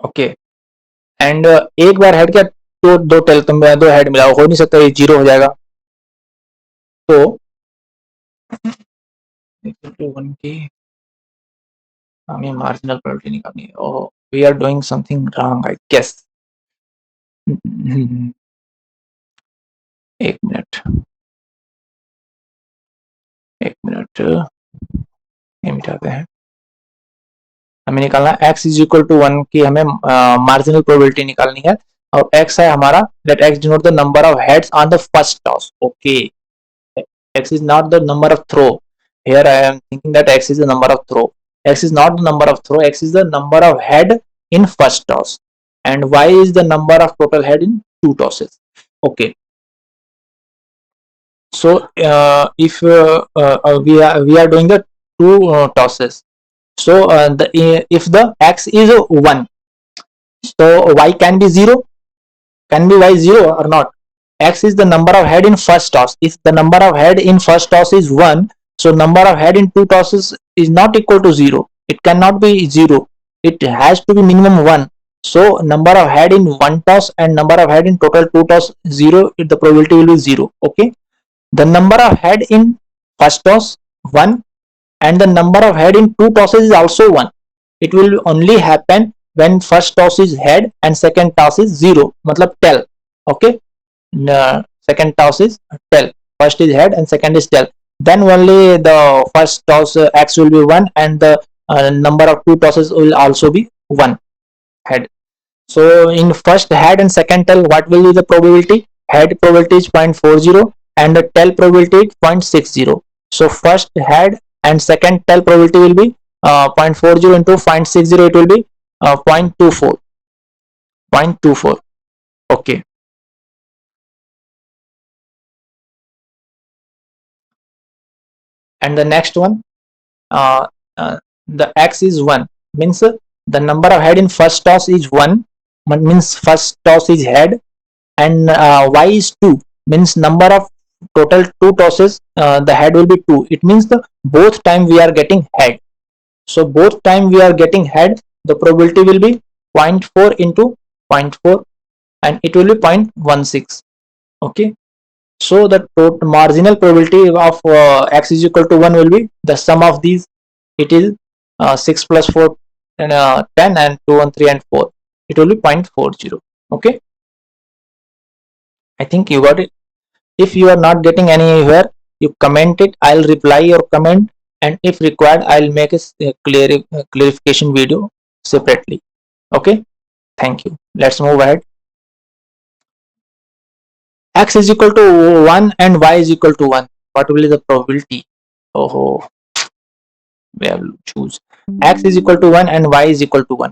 ओके, एंड एक बार हेड किया तो दो टेल, तो दो हेड मिला, हो नहीं सकता, ये 0 हो जाएगा। तो 1 की हमें मार्जिनल प्रोबेबिलिटी निकालनी है। Oh, we are doing something wrong I guess. एक मिनट, एक मिनट, ये मिटाते हैं। हमें निकालना है x इज इक्वल टू 1 की हमें मार्जिनल प्रोबेबिलिटी निकालनी है, और x है हमारा, let x denote the number of heads on the first toss. Okay, x is not the number of throw. Here I am thinking that x is the number of throw. X is not the number of throw, x is the number of head in first toss, and y is the number of total head in two tosses. Okay, so if we are doing the two tosses, so if the x is 1, so y can be 0, can be y 0 or not. X is the number of head in first toss. If the number of head in first toss is 1, so number of head in two tosses is not equal to 0. It cannot be 0. It has to be minimum 1. So number of head in one toss and number of head in total two toss 0, the probability will be 0. Okay, the number of head in first toss 1, and the number of head in two tosses is also 1. It will only happen when first toss is head and second toss is 0, matlab tail. Okay, second toss is tail, first is head and second is tail, then only the first toss x will be 1, and the number of two tosses will also be 1 head. So in first head and second tail, what will be the probability? Head probability is 0.40 and the tail probability is 0.60. So first head and second tail probability will be 0.40 into 0.60, it will be 0.24. Okay, and the next one, uh, the x is 1, means the number of head in first toss is 1, means first toss is head, and y is 2, means number of total two tosses, the head will be 2. It means the both time we are getting head. So both time we are getting head, the probability will be 0.4 into 0.4, and it will be 0.16. Okay, so the total marginal probability of x is equal to 1 will be the sum of these. It is 6 plus 4 and 10, and 2 and 3 and 4. It will be 0.40. Okay, I think you got it. If you are not getting anywhere, you comment it. I'll reply your comment, and if required, I'll make a clarification video separately. Okay, thank you. Let's move ahead. X is equal to 1 and y is equal to 1. What will be the probability? Oh, we have to choose. X is equal to 1 and y is equal to 1.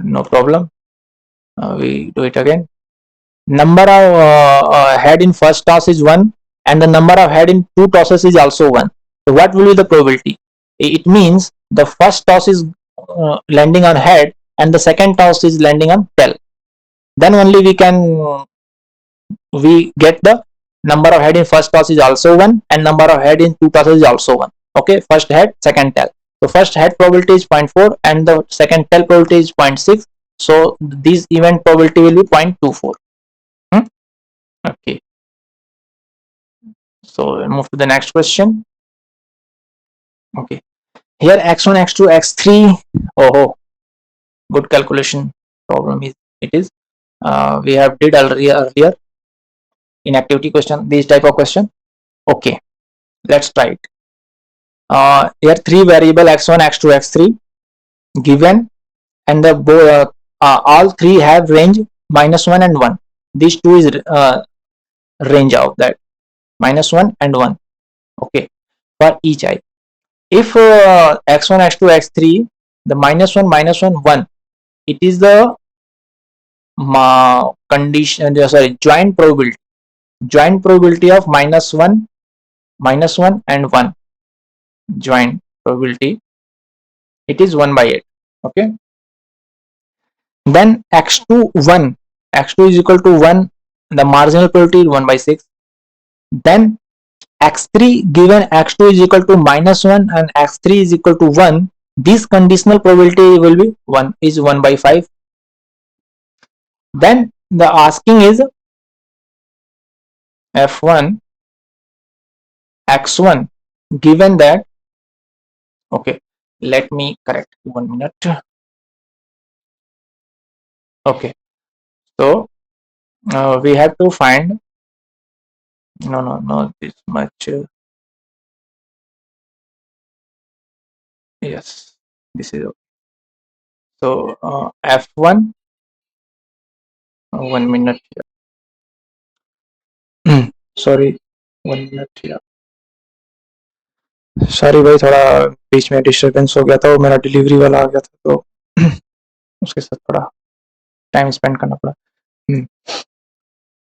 No problem. We do it again. Number of head in first toss is 1, and the number of head in two tosses is also 1. So what will be the probability? It means the first toss is landing on head and the second toss is landing on tail. Then only we get the number of head in first toss is also 1 and number of head in two tosses is also 1. Okay, first head, second tail. So first head probability is 0.4 and the second tail probability is 0.6. So this event probability will be 0.24. Okay, so we'll move to the next question. Okay, here x1, x2, x3. Oh, good calculation problem is it is. We have did earlier in activity question this type of question. Okay, let's try it. Here three variable x1, x2, x3. given, and the all three have range -1 and 1. These two is range of that -1 and 1. Okay, for each I. If x1, x2, x3, the -1, 1, it is the condition, sorry, joint probability of -1, -1 and 1. Joint probability, it is 1 by 8. Okay, then x2, 1, x2 is equal to 1, the marginal probability is 1 by 6. Then x3, given x2 is equal to -1 and x3 is equal to 1, this conditional probability will be 1, is 1 by 5. Then the asking is f1, x1, given that, okay, let me correct 1 minute. Okay, so we have to find, no this much, yes, this is okay. So f1, 1 minute here. Sorry, 1 minute here. Sorry भाई, थोड़ा बीच में disturbance हो गया था, वो मेरा delivery वाला आ गया था, तो उसके साथ थोड़ा टाइम स्पेंड करना पड़ा।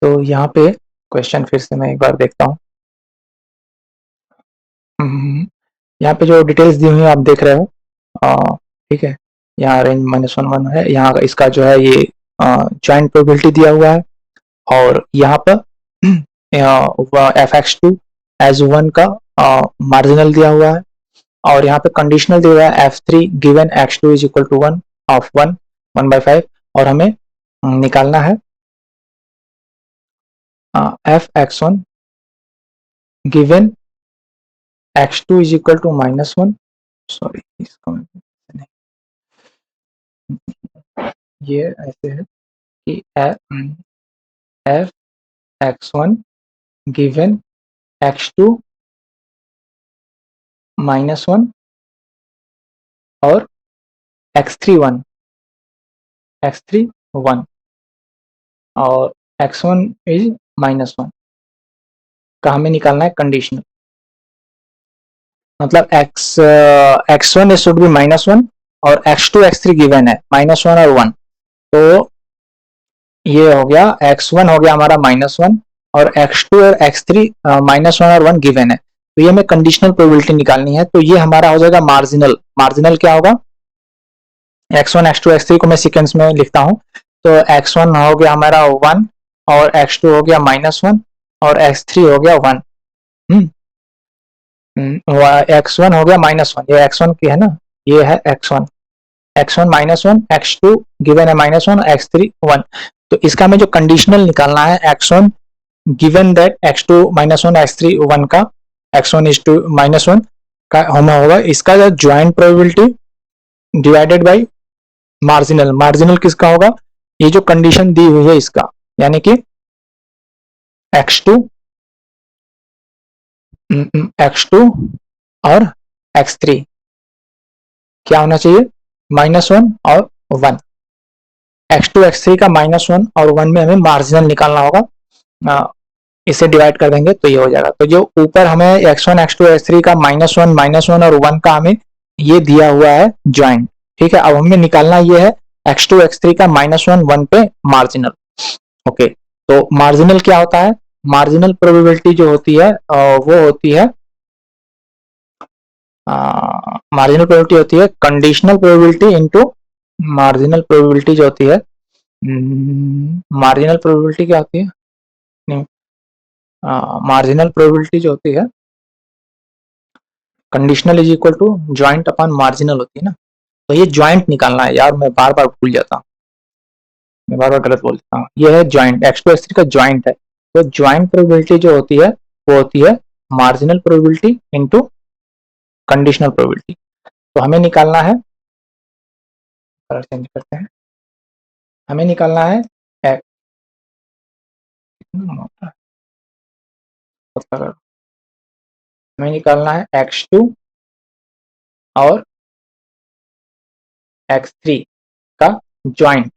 तो यहाँ पे क्वेश्चन फिर से मैं एक बार देखता हूँ। यहाँ पे जो डिटेल्स दी हुई है आप देख रहे हो, ठीक है। यहाँ रेंज -1 है, यहाँ इसका जो है ये जॉइंट प्रोबेबिलिटी दिया हुआ है, और यहाँ पर fx2 एज 1 का मार्जिनल दिया हुआ है, और यहाँ पे कंडीशनल दिया हुआ है f3 given x2 is equal to 1 of 1 by 5, और हमें निकालना है fx1 given x2 is equal to -1, sorry इसका नहीं, ये ऐसे है कि fx1 गिवन x2 -1 और x3 1 और x1 इज -1 का हमें निकालना है कंडीशनल, मतलब x1 शुड बी -1 और x2 x3 गिवन है -1 और 1, तो ये हो गया x1 हो गया हमारा -1 और x2 और x3 -1 और 1 गिवन है, तो ये हमें कंडीशनल प्रोबेबिलिटी निकालनी है। तो ये हमारा हो जाएगा मार्जिनल क्या होगा, x1 x2 x3 को मैं सीक्वेंस में लिखता हूँ, तो x1 हो गया हमारा 1 और x2 हो गया -1 और x3 हो गया 1। x1 हो गया -1, ये x1 की है ना, ये है x1 -1, x2 गिवन है -1, x3 1, तो इसका हमें जो कंडीशनल निकालना है x1 given that x2 -1 x3 1 का x1 is to -1 का हमें होगा इसका जो joint probability divided by marginal किसका होगा, ये जो कंडीशन दी हुई है इसका, यानी कि x2 और x3 क्या होना चाहिए, -1 और 1। x2 x3 का -1 और 1 में हमें मार्जिनल निकालना होगा, इसे डिवाइड कर देंगे तो ये हो जाएगा। तो जो ऊपर हमें x1 x2 x3 का -1 और 1 का हमें ये दिया हुआ है ज्वाइंट, ठीक है। अब हमें निकालना ये है x2 x3 का -1 1 पे मार्जिनल। ओके, तो मार्जिनल क्या होता है, मार्जिनल प्रोबेबिलिटी जो होती है वो होती है मार्जिनल प्रोबेबिलिटी होती है conditional probability into marginal probability जो होती है, मार्जिनल प्रोबेबिलिटी क्या होती है, नहीं, मार्जिनल प्रोबेबिलिटी जो होती है conditional is equal to joint upon marginal होती है ना, तो ये ज्वाइंट निकालना है यार, मैं बार बार भूल जाता हूँ, मैं बार बार गलत बोल देता हूँ, ये है ज्वाइंट, x2 x3 का ज्वाइंट है, तो ज्वाइंट प्रोबेबिलिटी जो होती है वो होती है marginal probability into conditional probability. तो हमें निकालना है, कलर चेंज करते हैं, हमें निकालना है हमें निकालना है x2 और x3 का ज्वाइंट,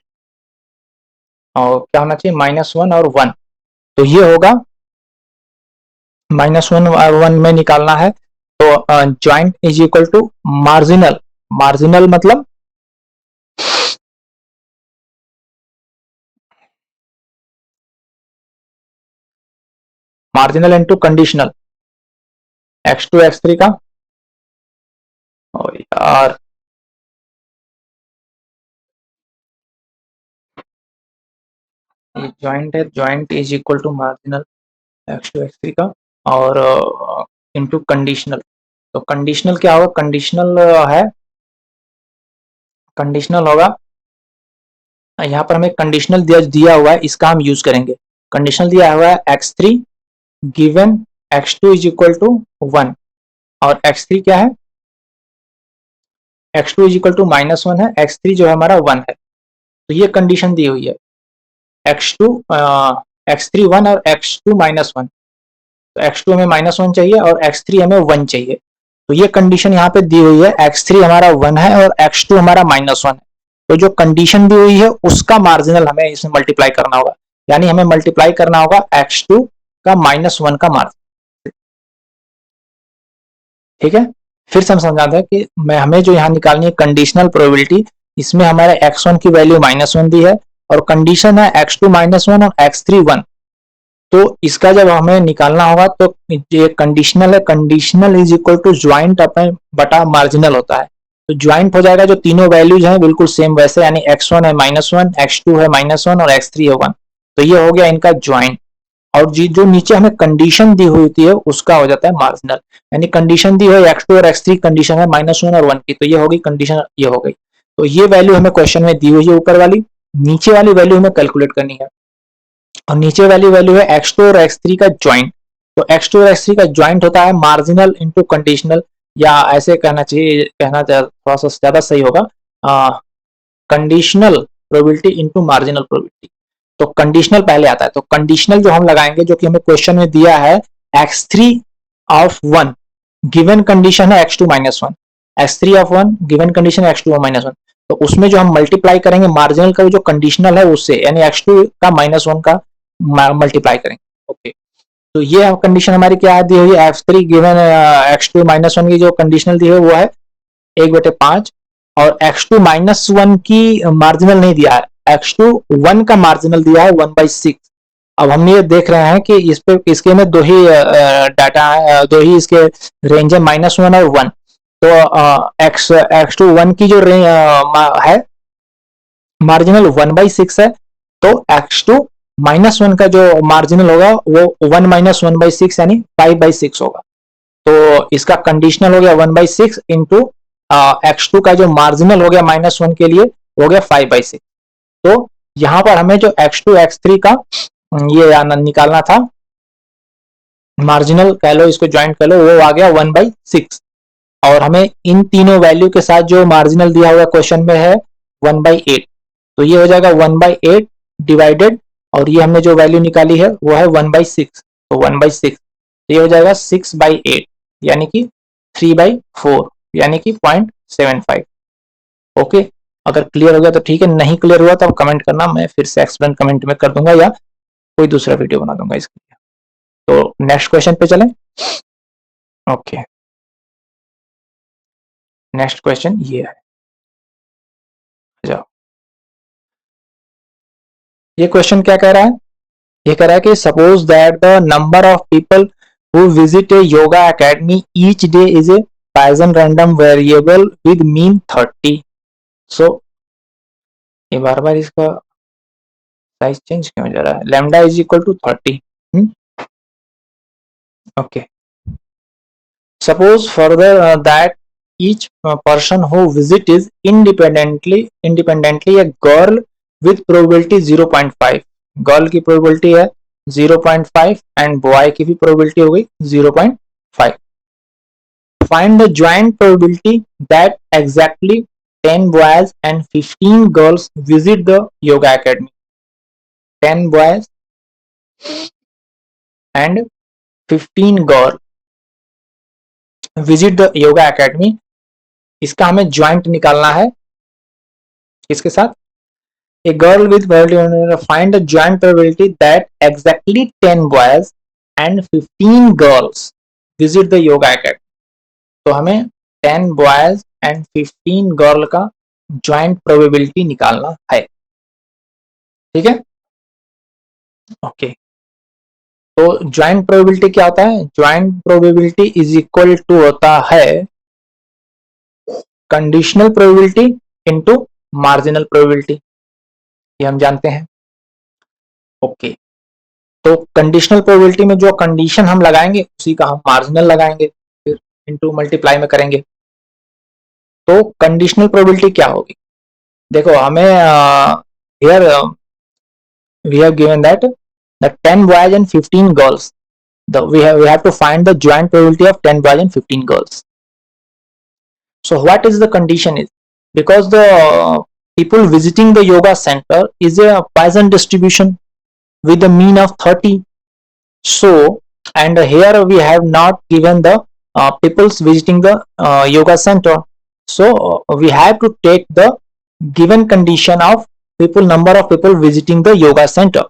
और क्या होना चाहिए, -1 और 1। तो ये होगा -1 और 1 में निकालना है, तो joint is equal to marginal. Marginal मतलब marginal into conditional, x2 x3 का। और यार ये ज्वाइंट है, joint is equal to marginal x2 x3 का, और इनटू कंडीशनल। तो कंडीशनल क्या होगा, कंडीशनल है, कंडीशनल होगा, यहाँ पर हमें कंडीशनल दिया हुआ है, इसका हम यूज करेंगे। कंडीशनल दिया हुआ है x3 given x2 is equal to 1, और x3 क्या है, x2 इज इक्वल टू -1 है, x3 जो है हमारा 1 है। तो ये कंडीशन दी हुई है, x2 x3 1 और x2 -1। तो x2 हमें -1 चाहिए और x3 हमें 1 चाहिए। तो ये कंडीशन यहाँ पे दी हुई है, x3 हमारा 1 है और x2 हमारा -1 है। तो जो कंडीशन दी हुई है उसका मार्जिनल हमें इसमें मल्टीप्लाई करना होगा, यानी हमें मल्टीप्लाई करना होगा x2 का -1 का मार्जिन। ठीक है, फिर से हम समझाते हैं कि हमें जो यहाँ निकालनी है कंडीशनल प्रोबेबिलिटी, इसमें हमारे x1 की वैल्यू -1 दी है, और कंडीशन है x2 -1 और x3 1। तो इसका जब हमें निकालना होगा तो ये कंडीशनल है, conditional is equal to joint अपन बटा मार्जिनल होता है। तो ज्वाइंट हो जाएगा, जो तीनों वैल्यूज हैं बिल्कुल सेम वैसे, यानी x1 है -1, x2 है -1 और x3 है 1। तो ये हो गया इनका ज्वाइंट। और जो नीचे हमें कंडीशन दी हुई थी उसका हो जाता है मार्जिनल, यानी कंडीशन दी हुई x2 और x3 कंडीशन है -1 और 1 की, तो ये होगी कंडीशन, ये हो गई। तो ये वैल्यू हमें क्वेश्चन में दी हुई है ऊपर वाली, नीचे वाली वैल्यू हमें कैलकुलेट करनी है, और नीचे वाली वैल्यू है x2 और x3 का ज्वाइंट। तो x2 और x3 का ज्वाइंट होता है मार्जिनल इंटू कंडीशनल, या ऐसे कहना चाहिए, कहना थोड़ा सा ज्यादा सही होगा, conditional probability into marginal probability. तो कंडीशनल पहले आता है, तो कंडीशनल जो हम लगाएंगे, जो कि हमें क्वेश्चन में दिया है x3 ऑफ 1 गिवन कंडीशन है x2 -1, x3 of 1 given condition है x2 -1। तो उसमें जो हम मल्टीप्लाई करेंगे मार्जिनल का जो कंडीशनल है उससे, यानी x2 का -1 का मल्टीप्लाई करेंगे। ओके, तो ये कंडीशन हमारी क्या दी हुई है, x3 गिवन x2 -1 की जो कंडीशनल दी है वो है 1/5, और x2 -1 की मार्जिनल नहीं दिया है, x2 1 का मार्जिनल दिया है 1/6। अब हम ये देख रहे हैं कि इस पे इसके में दो ही डाटा है, दो ही इसके रेंज है, -1 और 1। तो x2 1 की जो रेंज है मार्जिनल 1/6 है, तो x2 -1 का जो मार्जिनल होगा वो 1 - 1/6 यानी 5/6 होगा। तो इसका कंडीशनल हो गया 1/6 इंटू x2 का जो मार्जिनल हो गया -1 के लिए हो गया 5/6। तो यहां पर हमें जो x2 x3 का ये निकालना था, मार्जिनल कह लो, इसको ज्वाइंट कह लो, वो आ गया 1/6। और हमें इन तीनों वैल्यू के साथ जो मार्जिनल दिया हुआ क्वेश्चन में है 1/8, तो ये हो जाएगा 1/8 डिवाइडेड, और ये हमने जो वैल्यू निकाली है वो है 1/6, तो 1/6 ये हो जाएगा 6/8, यानी कि 3/4, यानी कि 0.75। ओके, अगर क्लियर हो गया तो ठीक है, नहीं क्लियर हुआ तो आप कमेंट करना, मैं फिर से एक्सप्लेन कमेंट में कर दूंगा या कोई दूसरा वीडियो बना दूंगा इसके लिए। तो नेक्स्ट क्वेश्चन पे चलें। ओके, नेक्स्ट क्वेश्चन ये है, जाओ। ये क्वेश्चन क्या कह रहा है, ये कह रहा है कि suppose that the number of people who visit A yoga academy each day is a Bayesian random variable with mean 30। सो ये बार बार इसका साइज चेंज क्यों हो जा रहा है, lambda is equal to 30। Okay, suppose further that each person who visit is independently a girl with probability 0.5, girl की probability है 0.5 and boy की भी प्रोबेबिलिटी हो गई 0.5। Find the joint probability that exactly 10 boys and 15 girls visit the yoga academy। 10 boys and 15 girls visit the yoga academy, इसका हमें joint निकालना है। किसके साथ? A girl with probability, find the joint probability that exactly 10 boys and 15 girls visit the yoga academy. तो हमें 10 boys and 15 girl का joint probability निकालना है, ठीक है। ओके, तो ज्वाइंट प्रोबेबिलिटी क्या होता है? Joint probability is equal to होता है conditional probability into marginal probability, ये हम जानते हैं। ओके, तो कंडीशनल प्रोबेबिलिटी में जो कंडीशन हम लगाएंगे उसी का हम मार्जिनल लगाएंगे, फिर इनटू मल्टीप्लाई में करेंगे। तो कंडीशनल प्रोबेबिलिटी क्या होगी? देखो हमें here we have given that the 10 boys and 15 girls, we have to find the joint probability of 10 boys and 15 girls. So what is the condition is, because the people visiting the yoga center is a Poisson distribution with a mean of 30. So, and here we have not given the people's visiting the yoga center. So we have to take the given condition of number of people visiting the yoga center.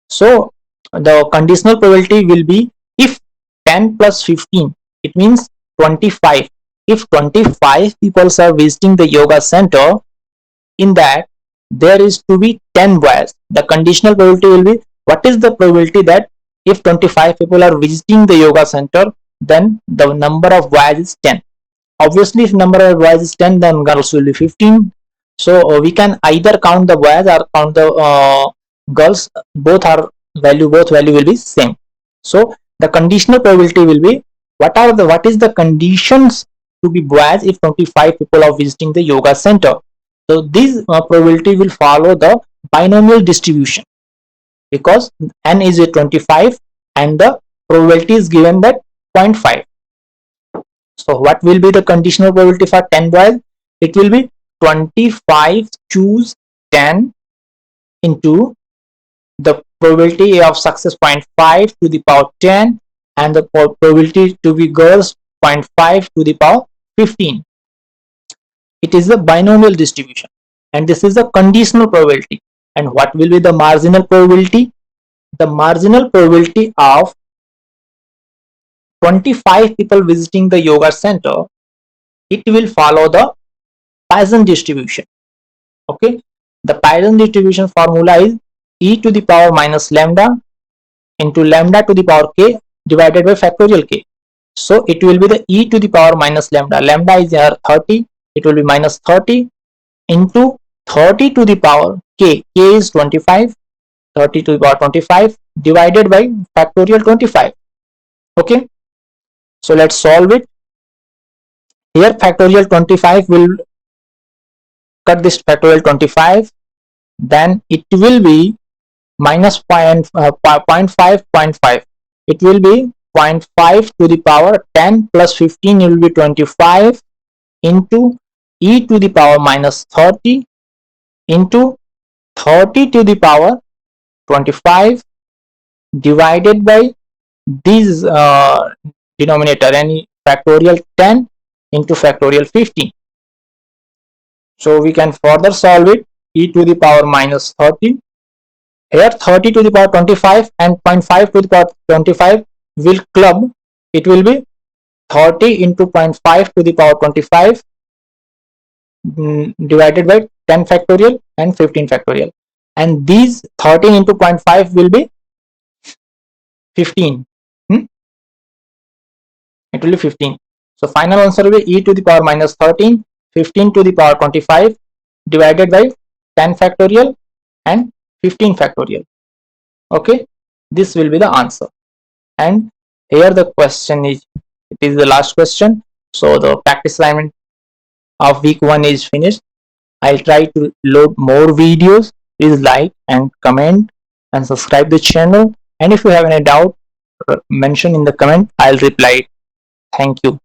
So the conditional probability will be, if 10 plus 15, it means 25. If 25 people are visiting the yoga center, in that there is to be 10 boys. The conditional probability will be, what is the probability that if 25 people are visiting the yoga center, then the number of boys is 10. Obviously, if number of boys is 10, then girls will be 15. So we can either count the boys or count the girls. Both value will be same. So the conditional probability will be, what is the conditions to be boys if 25 people are visiting the yoga center. So this probability will follow the binomial distribution, because n is a 25 and the probability is given that 0.5. So what will be the conditional probability for 10 boys? It will be 25 choose 10 into the probability of success 0.5 to the power 10 and the probability to be girls 0.5 to the power 15. It is the binomial distribution, and this is the conditional probability. And what will be the marginal probability? The marginal probability of 25 people visiting the yoga center, it will follow the Poisson distribution. Okay, the Poisson distribution formula is e to the power minus lambda into lambda to the power k divided by factorial k. So it will be the e to the power minus lambda. Lambda is here 30. It will be minus 30 into 30 to the power k. K is 25. 30 to the power 25 divided by factorial 25. Okay, so let's solve it. Here factorial 25 will cut this factorial 25, then it will be minus 0.5. It will be 0.5 to the power 10 plus 15, it will be 25 into e to the power minus 30 into 30 to the power 25 divided by this denominator, any factorial 10 into factorial 15. So we can further solve it. E to the power minus 30, here 30 to the power 25 and 0.5 to the power 25 will club. It will be 30 into 0.5 to the power 25 divided by 10 factorial and 15 factorial, and these 30 into 0.5 will be 15. It will be 15. So final answer will be e to the power minus 13, 15 to the power 25 divided by 10 factorial and 15 factorial. Okay, this will be the answer. And here the question is, it is the last question. So the practice assignment of week 1 is finished. I'll try to load more videos. Please like and comment and subscribe the channel. And if you have any doubt, mention in the comment. I'll reply it. Thank you.